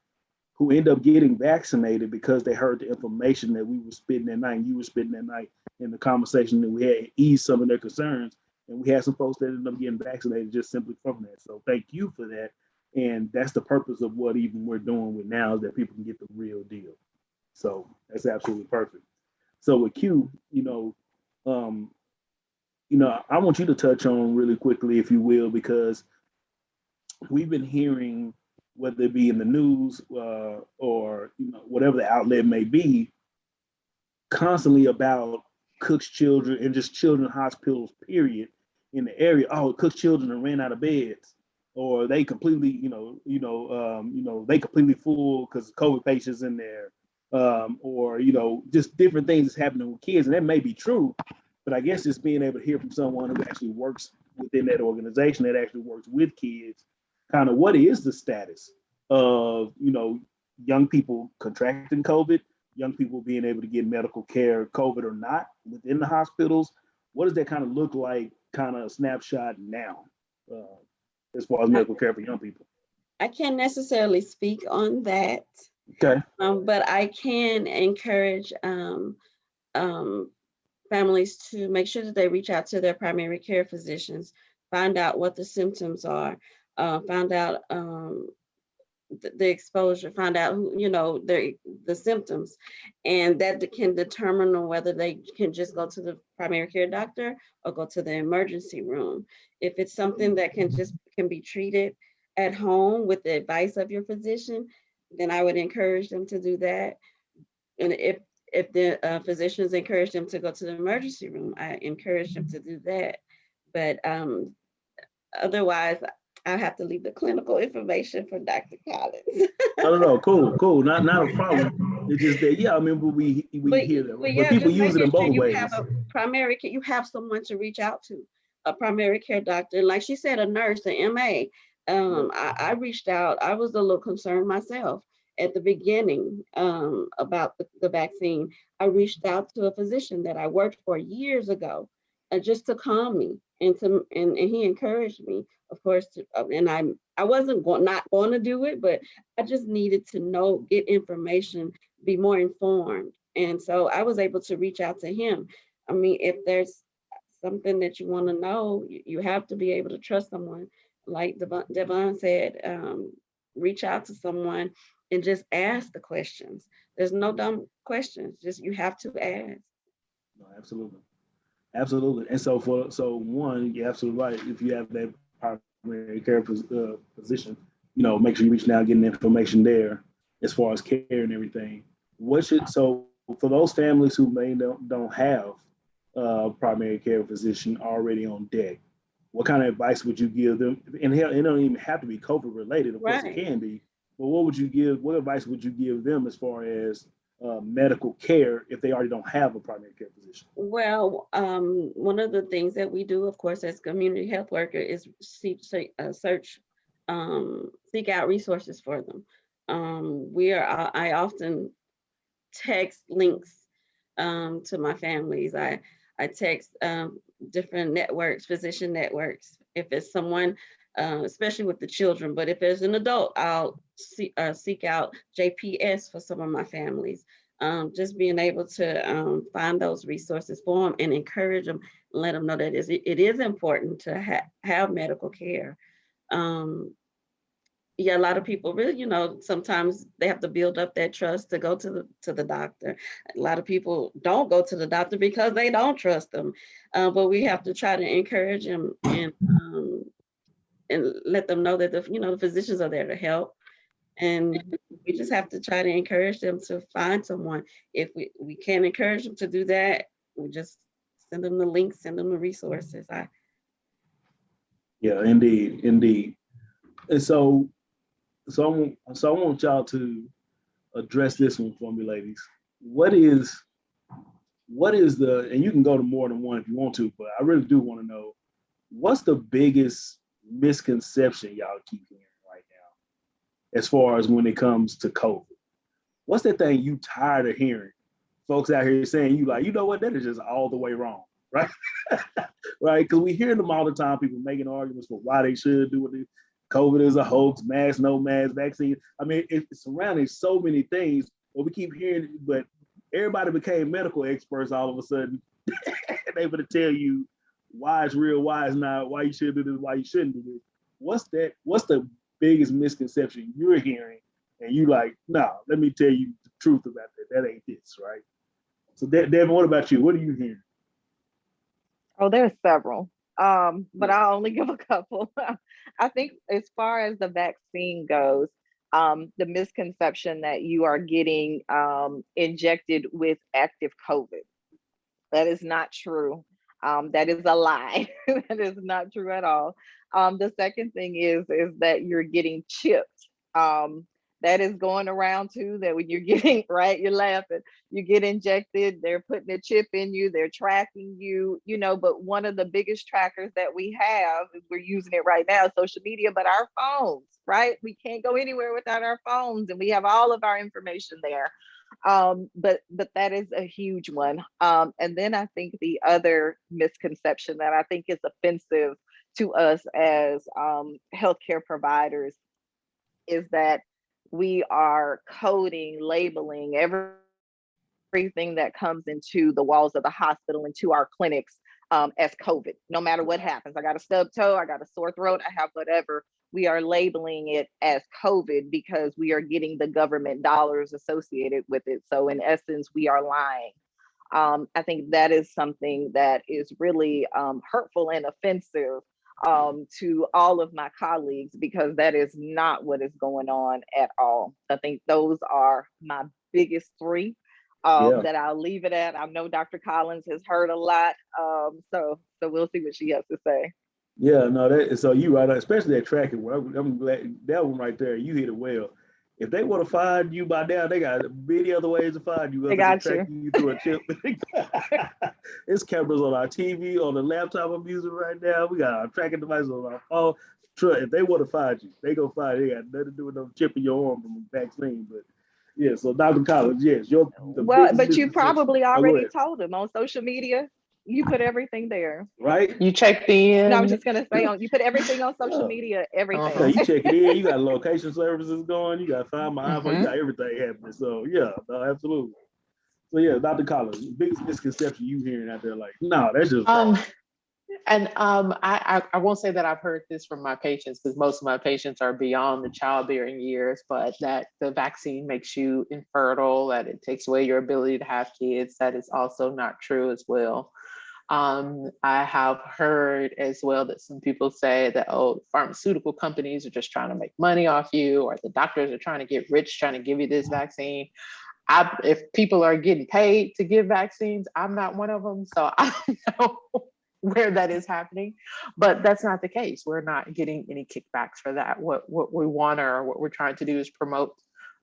who end up getting vaccinated because they heard the information that we were spitting that night, and you were spitting that night, in the conversation that we had, eased some of their concerns. And we had some folks that ended up getting vaccinated just simply from that. So thank you for that. And that's the purpose of what even we're doing with now, is that people can get the real deal. So that's absolutely perfect. So with Q, I want you to touch on really quickly, if you will, because we've been hearing, whether it be in the news or whatever the outlet may be, constantly about Cook's children and just children's hospitals, period, in the area. Oh, Cook's children ran out of beds, or they completely, they completely full because COVID patients in there, or just different things that's happening with kids, and that may be true. But I guess just being able to hear from someone who actually works within that organization, that actually works with kids, kind of what is the status of, young people contracting COVID, young people being able to get medical care, COVID or not, within the hospitals. What does that kind of look like, kind of snapshot now, as far as medical care for young people? I can't necessarily speak on that. Okay. But I can encourage families to make sure that they reach out to their primary care physicians, find out what the symptoms are, find out the exposure, find out who, the symptoms, and that can determine whether they can just go to the primary care doctor or go to the emergency room. If it's something that can be treated at home with the advice of your physician, then I would encourage them to do that. And if the physicians encourage them to go to the emergency room, I encourage them to do that. But otherwise, I have to leave the clinical information for Dr. Collins. No, cool. Not a problem. It's just that, yeah, I mean, we hear that, but but yeah, people just use it in making sure both you ways. have a primary care, you have someone to reach out to, a primary care doctor. Like she said, a nurse, an MA. I reached out. I was a little concerned myself at the beginning about the vaccine. I reached out to a physician that I worked for years ago, just to calm me and he encouraged me, of course, and I wasn't not going to do it, but I just needed to know, get information, be more informed. And so I was able to reach out to him. I mean, if there's something that you want to know, you have to be able to trust someone. Like Devon said, reach out to someone and just ask the questions. There's no dumb questions, just you have to ask. No, absolutely. And so one, you're absolutely right. If you have that primary care position, make sure you reach out, getting information there as far as care and everything. So for those families who don't have a primary care physician already on deck, what kind of advice would you give them? And hell, it don't even have to be COVID related. Of course, it can be. But what advice would you give them as far as medical care if they already don't have a primary care physician? Well, one of the things that we do, of course, as community health worker is seek out resources for them. I often text links to my families. I text different networks, physician networks. If it's someone, especially with the children, but if there's an adult, I'll seek out JPS for some of my families. Just being able to find those resources for them and encourage them, and let them know that it is important to have medical care. Yeah, a lot of people really, sometimes they have to build up that trust to go to the doctor. A lot of people don't go to the doctor because they don't trust them. But we have to try to encourage them and let them know that the physicians are there to help. And we just have to try to encourage them to find someone. If we can't encourage them to do that, we just send them the links, send them the resources. Yeah, indeed. And so I want y'all to address this one for me, ladies. What is and you can go to more than one if you want to, but I really do want to know, what's the biggest misconception y'all keep hearing right now as far as when it comes to COVID? What's that thing you tired of hearing folks out here saying, you know what, that is just all the way wrong, right? Right? Because we hear them all the time, people making arguments for why they should do what they COVID is a hoax, mask, no mask, vaccine. I mean, it's surrounding so many things, but we keep hearing, but everybody became medical experts all of a sudden, and able to tell you why it's real, why it's not, why you should do this, why you shouldn't do this. What's the biggest misconception you're hearing? And you like, no, let me tell you the truth about that. That ain't this, right? So Devon, what about you? What are you hearing? Oh, there's several. But I'll only give a couple. I think as far as the vaccine goes, the misconception that you are getting injected with active COVID. That is not true. That is a lie. That is not true at all. The second thing is that you're getting chipped. That is going around too, that when you're getting, right, you're laughing, you get injected, they're putting a chip in you, they're tracking you, but one of the biggest trackers that we have, we're using it right now, social media, but our phones, right? We can't go anywhere without our phones, and we have all of our information there. But that is a huge one. And then I think the other misconception that I think is offensive to us as healthcare providers is that we are coding, labeling everything that comes into the walls of the hospital, into our clinics, as COVID. No matter what happens, I got a stub toe, I got a sore throat, I have whatever. We are labeling it as COVID because we are getting the government dollars associated with it. So in essence, we are lying. I think that is something that is really hurtful and offensive to all of my colleagues, because that is not what is going on at all. I think those are my biggest three that I'll leave it at. I know Dr. Collins has heard a lot, so we'll see what she has to say. Yeah, no, so you right, especially that tracking one. I'm glad that one right there, you hit it well. If they want to find you by now, they got many other ways to find you They other than got you. tracking you through a chip. There's cameras on our TV, on the laptop I'm using right now. We got our tracking devices on our phone. If they want to find you, they go find you. They got nothing to do with no chip in your arm from a vaccine. But yeah, so Dr. Collins, yes, the Well, biggest but you misconception. probably Oh, go already ahead. told them on social media. You put everything there. Right? You checked No, I was in. just gonna say you put everything on social Yeah. media, Yeah, everything. you check it in. You got location services going. You got Find My iPhone. You got everything happening. So yeah, no, absolutely. So yeah, Dr. Collins, biggest misconception you hearing out there, like, no, that's just wrong. Um, and I won't say that I've heard this from my patients because most of my patients are beyond the childbearing years, but that the vaccine makes you infertile, that it takes away your ability to have kids. That is also not true as well. I have heard as well that some people say that, oh, pharmaceutical companies are just trying to make money off you, or the doctors are trying to get rich, trying to give you this vaccine. If people are getting paid to give vaccines, I'm not one of them. So I don't know where that is happening, but that's not the case. We're not getting any kickbacks for that. What we want, or what we're trying to do, is promote,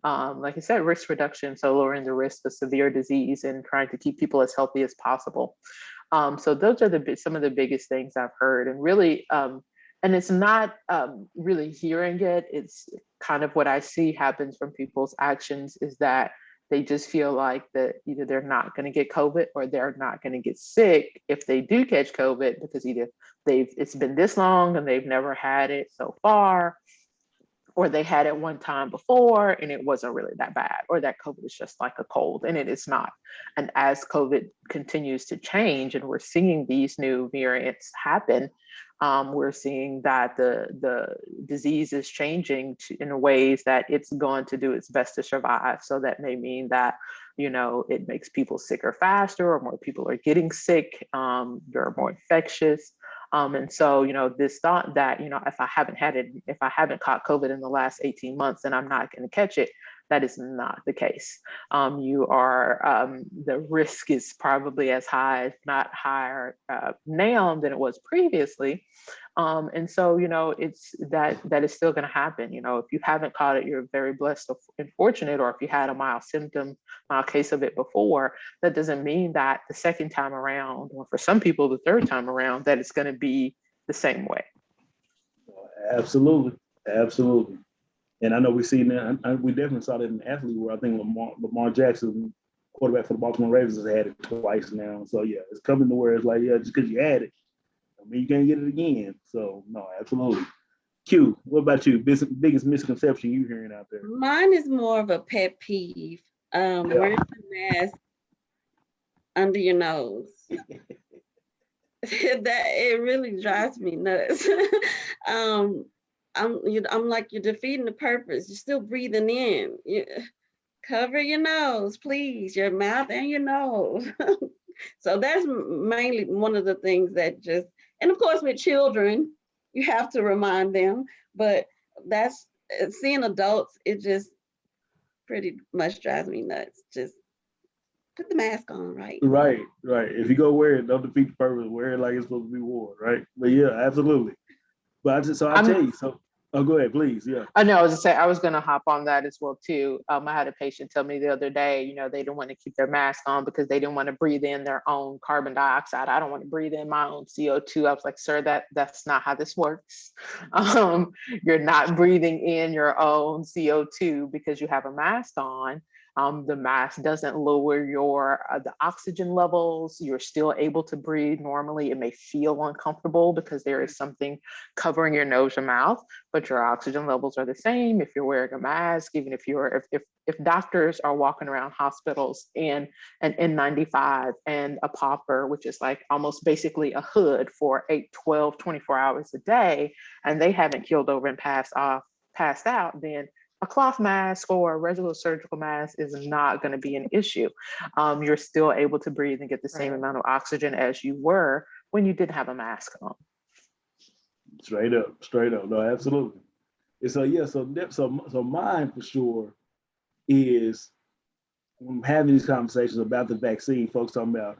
like I said, risk reduction. So lowering the risk of severe disease and trying to keep people as healthy as possible. So those are some of the biggest things I've heard, and really, and it's not really hearing it. It's kind of what I see happens from people's actions is that they just feel like that either they're not going to get COVID or they're not going to get sick if they do catch COVID, because either it's been this long and they've never had it so far, or they had it one time before and it wasn't really that bad, or that COVID is just like a cold, and it is not. And as COVID continues to change and we're seeing these new variants happen, we're seeing that the disease is changing in ways that it's going to do its best to survive. So that may mean that, it makes people sicker faster, or more people are getting sick, they're more infectious. And so, this thought that, if I haven't caught COVID in the last 18 months, then I'm not going to catch it. That is not the case. The risk is probably as high, if not higher now than it was previously. And so, it's that is still going to happen. If you haven't caught it, you're very blessed and fortunate, or if you had a mild case of it before, that doesn't mean that the second time around, or for some people, the third time around, that it's going to be the same way. Absolutely. Absolutely. And I know we definitely saw that in the athlete where I think Lamar Jackson, quarterback for the Baltimore Ravens, has had it twice now. So yeah, it's coming to where it's like, yeah, just because you had it, I mean, you can't get it again. So no, absolutely. Q, what about you? Biggest misconception you hearing out there? Mine is more of a pet peeve. Wearing a mask under your nose. That it really drives me nuts. I'm like, you're defeating the purpose. You're still breathing in. Cover your nose, please, your mouth and your nose. So that's mainly one of the things that just, and of course with children, you have to remind them, but that's seeing adults, it just pretty much drives me nuts. Just put the mask on, right? Right. If you go wear it, don't defeat the purpose. Wear it like it's supposed to be worn, right? But yeah, absolutely. But I'll tell you. So, go ahead, please. Yeah. I know. I was going to hop on that as well too. I had a patient tell me the other day, they didn't want to keep their mask on because they didn't want to breathe in their own carbon dioxide. I don't want to breathe in my own CO2. I was like, sir, that's not how this works. You're not breathing in your own CO2 because you have a mask on. The mask doesn't lower the oxygen levels. You're still able to breathe normally. It may feel uncomfortable because there is something covering your nose or mouth, but your oxygen levels are the same if you're wearing a mask. Even if doctors are walking around hospitals in an N95 and a popper, which is like almost basically a hood for 8, 12, 24 hours a day, and they haven't keeled over and passed out, then a cloth mask or a regular surgical mask is not going to be an issue. You're still able to breathe and get the same amount of oxygen as you were when you didn't have a mask on. Straight up. No, absolutely. And so yeah, so mine for sure is when having these conversations about the vaccine, folks talking about,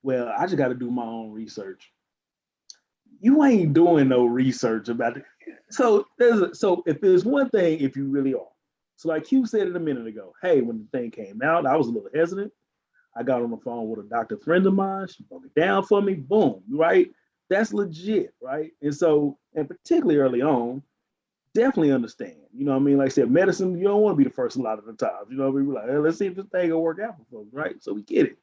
well, I just got to do my own research. you ain't doing no research about it. So if there's one thing, if you really are. So like Q said it a minute ago, hey, when the thing came out, I was a little hesitant. I got on the phone with a doctor friend of mine. She broke it down for me. Boom, right? That's legit, right? And so, and particularly early on, definitely understand. You know what I mean? Like I said, medicine, you don't want to be the first a lot of the times. You know what I mean? We're like, hey, let's see if this thing will work out for folks, right? So we get it.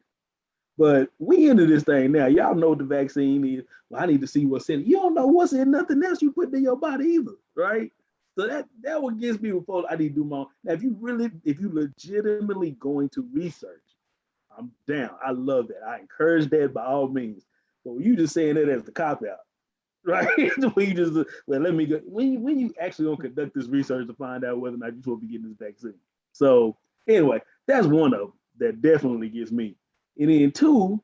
But we into this thing now. Y'all know what the vaccine is. Well, I need to see what's in it. You don't know what's in nothing else you put in your body either, right? So that what gets me with folks. I need to do my own. Now, if you legitimately going to research, I'm down. I love that. I encourage that by all means. But when you just saying that as the cop out, right? When you just well, let me go. When you actually gonna conduct this research to find out whether or not you're supposed to be getting this vaccine. So anyway, that's one of them that definitely gets me. And then two,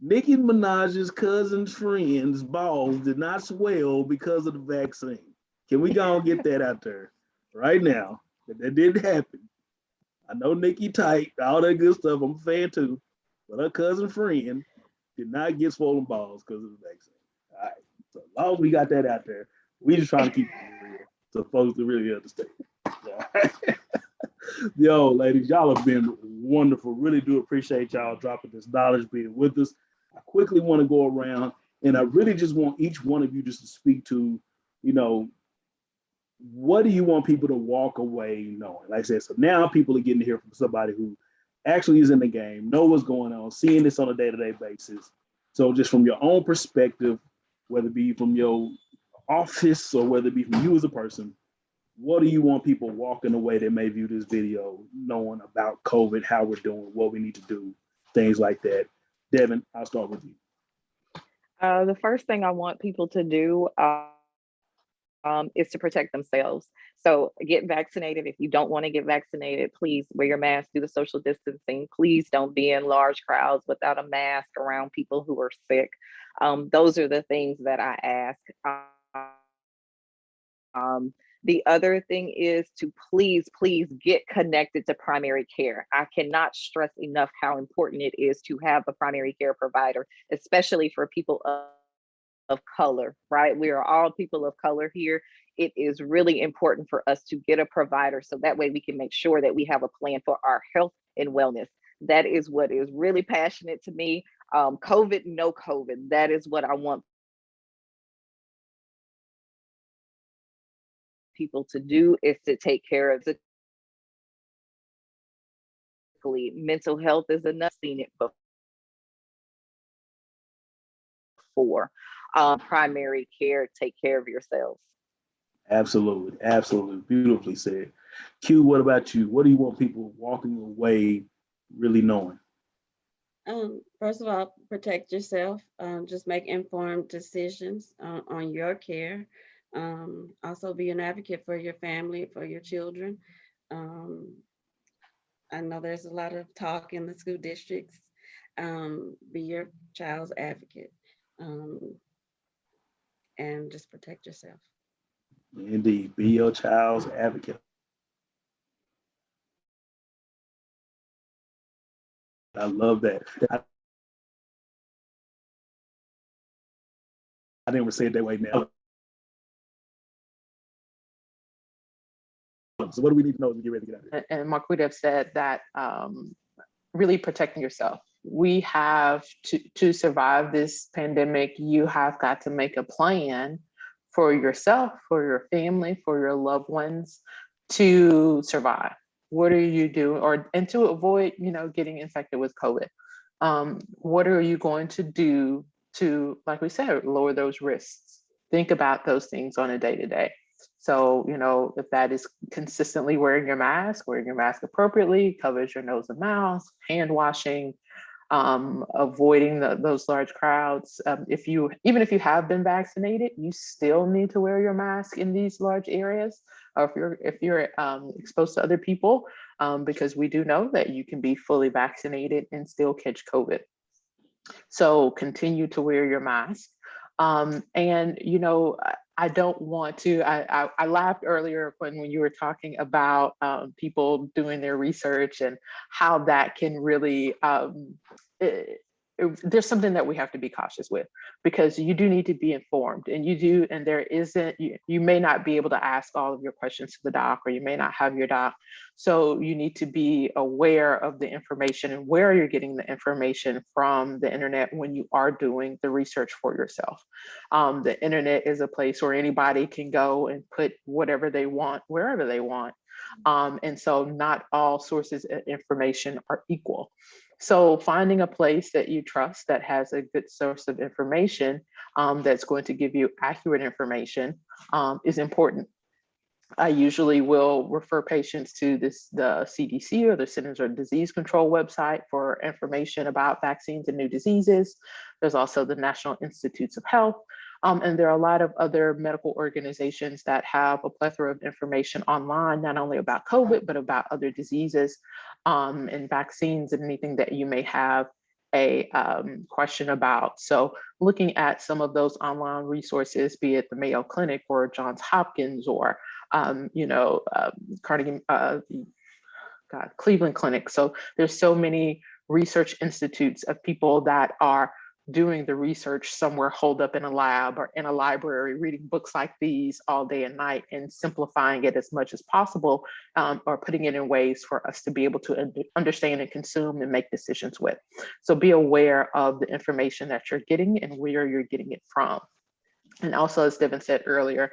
Nicki Minaj's cousin's friend's balls did not swell because of the vaccine. Can we go and get that out there right now? That didn't happen. I know Nicki tight, all that good stuff. I'm a fan too. But her cousin friend did not get swollen balls because of the vaccine. All right. So as long as we got that out there, we just trying to keep it real so folks to really understand. Yo, ladies, y'all have been wonderful. Really do appreciate y'all dropping this knowledge, being with us. I quickly want to go around and I really just want each one of you just to speak to, you know, what do you want people to walk away knowing? Like I said, so now people are getting to hear from somebody who actually is in the game, know what's going on, seeing this on a day-to-day basis. So just from your own perspective, whether it be from your office or whether it be from you as a person, what do you want people walking away that may view this video knowing about COVID, how we're doing, what we need to do, things like that? Devon, I'll start with you. The first thing I want people to do is to protect themselves. So get vaccinated. If you don't want to get vaccinated, please wear your mask, do the social distancing. Please don't be in large crowds without a mask around people who are sick. Those are the things that I ask. The other thing is to please get connected to primary care. I cannot stress enough how important it is to have a primary care provider, especially for people of color, right? We are all people of color here. It is really important for us to get a provider so that way we can make sure that we have a plan for our health and wellness. That is what is really passionate to me. COVID, no COVID. That is what I want people to do, is to take care of the mental health is enough. Seen it before. Primary care, take care of yourselves. Absolutely, absolutely, beautifully said. Q, what about you? What do you want people walking away really knowing? First of all, protect yourself. Just make informed decisions on your care. Also be an advocate for your family, for your children. I know there's a lot of talk in the school districts. Be your child's advocate, and just protect yourself. Indeed, be your child's advocate. I love that. I never say it that way now. So what do we need to know as we get ready to get out of here? And Marquita said that really protecting yourself. We have to survive this pandemic. You have got to make a plan for yourself, for your family, for your loved ones to survive. What are you doing, and to avoid, getting infected with COVID? What are you going to do to, like we said, lower those risks? Think about those things on a day-to-day. So, if that is consistently wearing your mask appropriately, covers your nose and mouth, hand washing, avoiding those large crowds. Even if you have been vaccinated, you still need to wear your mask in these large areas, or if you're exposed to other people, because we do know that you can be fully vaccinated and still catch COVID. So continue to wear your mask. And I don't want to. I laughed earlier when you were talking about people doing their research and how that can really there's something that we have to be cautious with, because you do need to be informed, and there isn't, you may not be able to ask all of your questions to the doc, or you may not have your doc. So you need to be aware of the information and where you're getting the information from the internet when you are doing the research for yourself. The internet is a place where anybody can go and put whatever they want, wherever they want. And so not all sources of information are equal. So finding a place that you trust that has a good source of information that's going to give you accurate information is important. I usually will refer patients to the CDC, or the Centers for Disease Control website, for information about vaccines and new diseases. There's also the National Institutes of Health. And there are a lot of other medical organizations that have a plethora of information online, not only about COVID, but about other diseases and vaccines and anything that you may have a question about. So looking at some of those online resources, be it the Mayo Clinic or Johns Hopkins, or Carnegie, Cleveland Clinic. So there's so many research institutes of people that are doing the research somewhere holed up in a lab or in a library, reading books like these all day and night, and simplifying it as much as possible, or putting it in ways for us to be able to understand and consume and make decisions with. So be aware of the information that you're getting and where you're getting it from. And also, as Devon said earlier,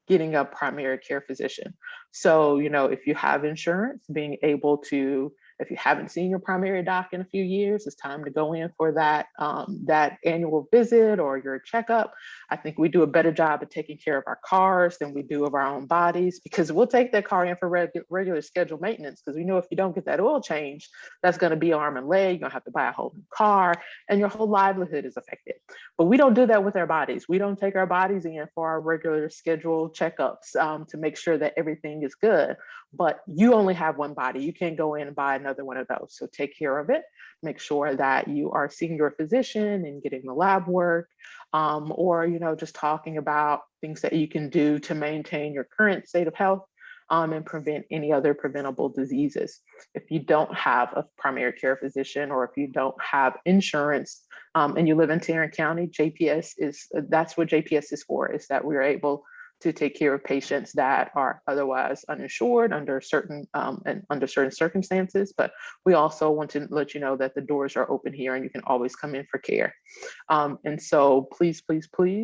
getting a primary care physician. So, if you have insurance, being able to, if you haven't seen your primary doc in a few years, it's time to go in for that annual visit or your checkup. I think we do a better job of taking care of our cars than we do of our own bodies, because we'll take that car in for regular scheduled maintenance, because we know if you don't get that oil change, that's going to be arm and leg. You're going to have to buy a whole new car, and your whole livelihood is affected. But we don't do that with our bodies. We don't take our bodies in for our regular scheduled checkups to make sure that everything is good. But you only have one body. You can't go in and buy another one of those. So take care of it. Make sure that you are seeing your physician and getting the lab work, or just talking about things that you can do to maintain your current state of health and prevent any other preventable diseases. If you don't have a primary care physician, or if you don't have insurance and you live in Tarrant County, that's what JPS is for, is that we're able to take care of patients that are otherwise uninsured under certain circumstances. But we also want to let you know that the doors are open here and you can always come in for care. And so please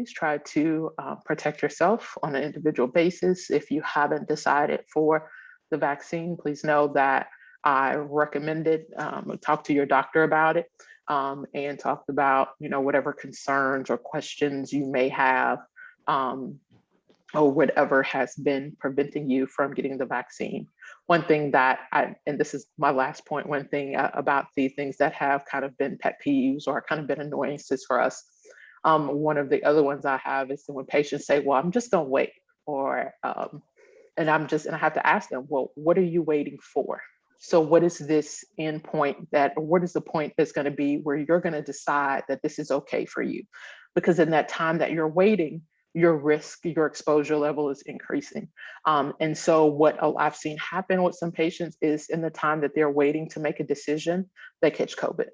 try to protect yourself on an individual basis. If you haven't decided for the vaccine, please know that I recommend it. Talk to your doctor about it, and talk about whatever concerns or questions you may have, or whatever has been preventing you from getting the vaccine. One thing that and this is my last point, one thing about the things that have kind of been pet peeves or kind of been annoyances for us. One of the other ones I have is when patients say, well, I'm just gonna wait, or, and I have to ask them, well, what are you waiting for? So what is this end point what is the point that's gonna be where you're gonna decide that this is okay for you? Because in that time that you're waiting, your risk, your exposure level is increasing. And so what I've seen happen with some patients is in the time that they're waiting to make a decision, they catch COVID.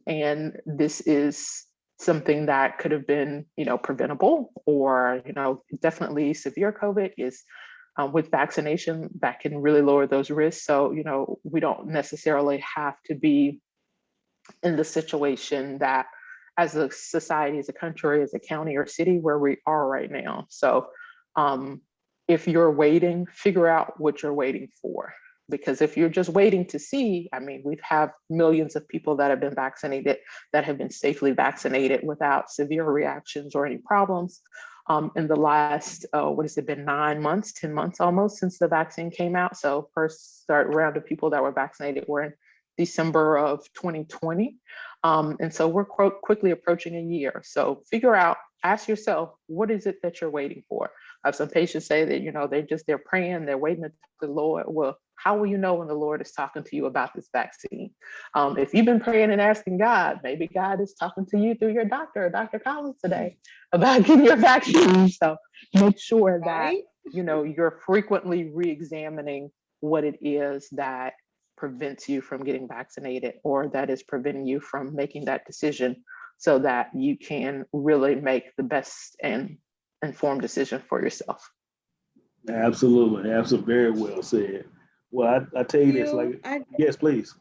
And this is something that could have been, preventable, or, definitely severe COVID is with vaccination that can really lower those risks. So, we don't necessarily have to be in the situation that as a society, as a country, as a county or city where we are right now. So if you're waiting, figure out what you're waiting for. Because if you're just waiting to see, we've had millions of people that have been vaccinated, that have been safely vaccinated without severe reactions or any problems. In the last, what has it been, 9 months, 10 months almost since the vaccine came out. So first round of people that were vaccinated were in December of 2020. And so we're quickly approaching a year. So figure out, ask yourself, what is it that you're waiting for? I have some patients say that, they're praying, they're waiting to the Lord. Well, how will you know when the Lord is talking to you about this vaccine? If you've been praying and asking God, maybe God is talking to you through your doctor, Dr. Collins today, about getting your vaccine. So make sure that, you're frequently re-examining what it is that prevents you from getting vaccinated or that is preventing you from making that decision so that you can really make the best and informed decision for yourself. Absolutely. Absolutely. Very well said. Well, I tell you this, like, yes, please.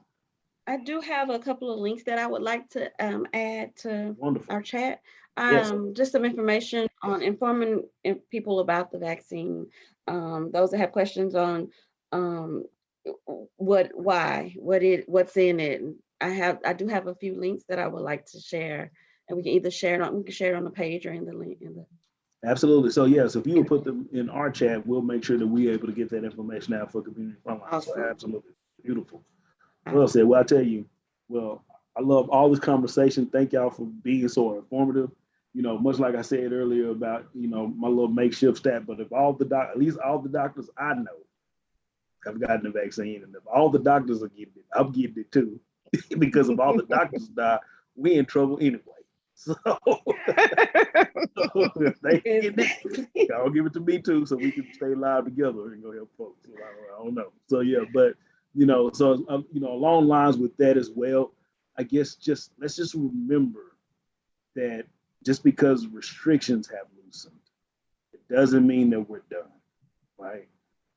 I do have a couple of links that I would like to add to Wonderful. our chat. Yes. Just some information on informing people about the vaccine. Those that have questions on what's in it. I do have a few links that I would like to share, and we can either share it on the page or in the link in the. Absolutely. So yes, if you will put them in our chat, we'll make sure that we're able to get that information out for community frontline. Awesome. So absolutely beautiful. Well said. Well, I tell you, well, I love all this conversation. Thank y'all for being so informative. You know, much like I said earlier about, you know, my little makeshift stat, but if at least all the doctors I know have gotten the vaccine, and if all the doctors are getting it, I'm getting it too. Because if all the doctors die, we in trouble anyway. So if they get it, y'all give it to me too, so we can stay live together and go help folks. I don't know. So yeah, but you know, so you know, along lines with that as well, I guess let's just remember that just because restrictions have loosened, it doesn't mean that we're done, right?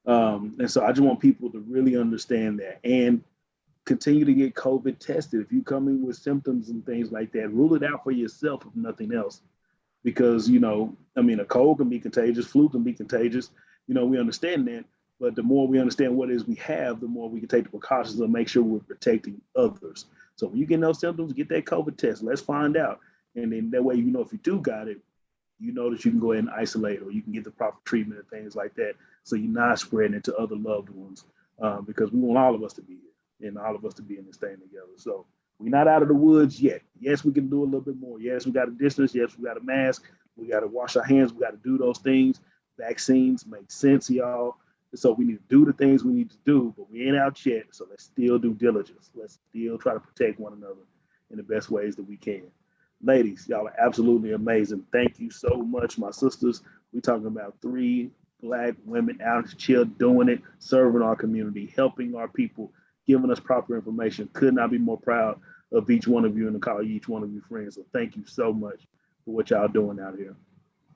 And so I just want people to really understand that and continue to get COVID tested. If you come in with symptoms and things like that, rule it out for yourself if nothing else. Because, you know, I mean, a cold can be contagious, flu can be contagious. You know, we understand that. But the more we understand what it is we have, the more we can take the precautions and make sure we're protecting others. So when you get those symptoms, get that COVID test. Let's find out. And then that way, you know, if you do got it, you know that you can go ahead and isolate, or you can get the proper treatment and things like that. So you're not spreading it to other loved ones, because we want all of us to be here and all of us to be in this thing together. So we're not out of the woods yet. Yes, we can do a little bit more. Yes, we got a distance. Yes, we got a mask. We got to wash our hands. We got to do those things. Vaccines make sense, y'all. So we need to do the things we need to do, but we ain't out yet. So let's still do diligence. Let's still try to protect one another in the best ways that we can. Ladies, y'all are absolutely amazing. Thank you so much, my sisters. We're talking about 3 Black women out here doing it, serving our community, helping our people, giving us proper information. Could not be more proud of each one of you and to call each one of you friends. So thank you so much for what y'all doing out here.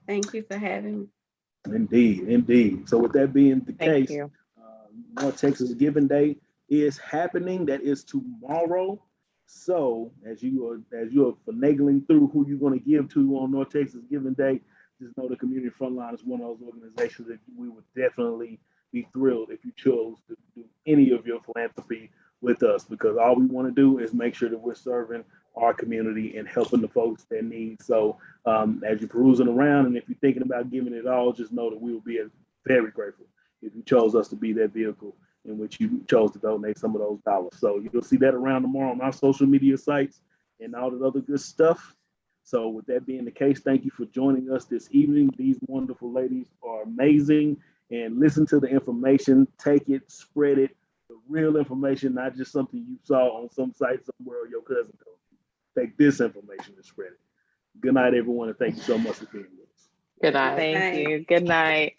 Thank you for having me. Indeed, indeed. So with that being the Thank case, you. North Texas Giving Day is happening. That is tomorrow. So as you are finagling through who you're going to give to on North Texas Giving Day, just know the Community Frontline is one of those organizations that we would definitely be thrilled if you chose to do any of your philanthropy with us, because all we want to do is make sure that we're serving our community and helping the folks that need. So as you're perusing around, and if you're thinking about giving it all, just know that we will be very grateful if you chose us to be that vehicle in which you chose to donate some of those dollars. So you'll see that around tomorrow on our social media sites and all that other good stuff. So with that being the case, thank you for joining us this evening. These wonderful ladies are amazing, and listen to the information, take it, spread it, the real information, not just something you saw on some site somewhere or your cousin told you. Take this information and spread it. Good night, everyone, and thank you so much for being with us. Good night. Thank you. Good night.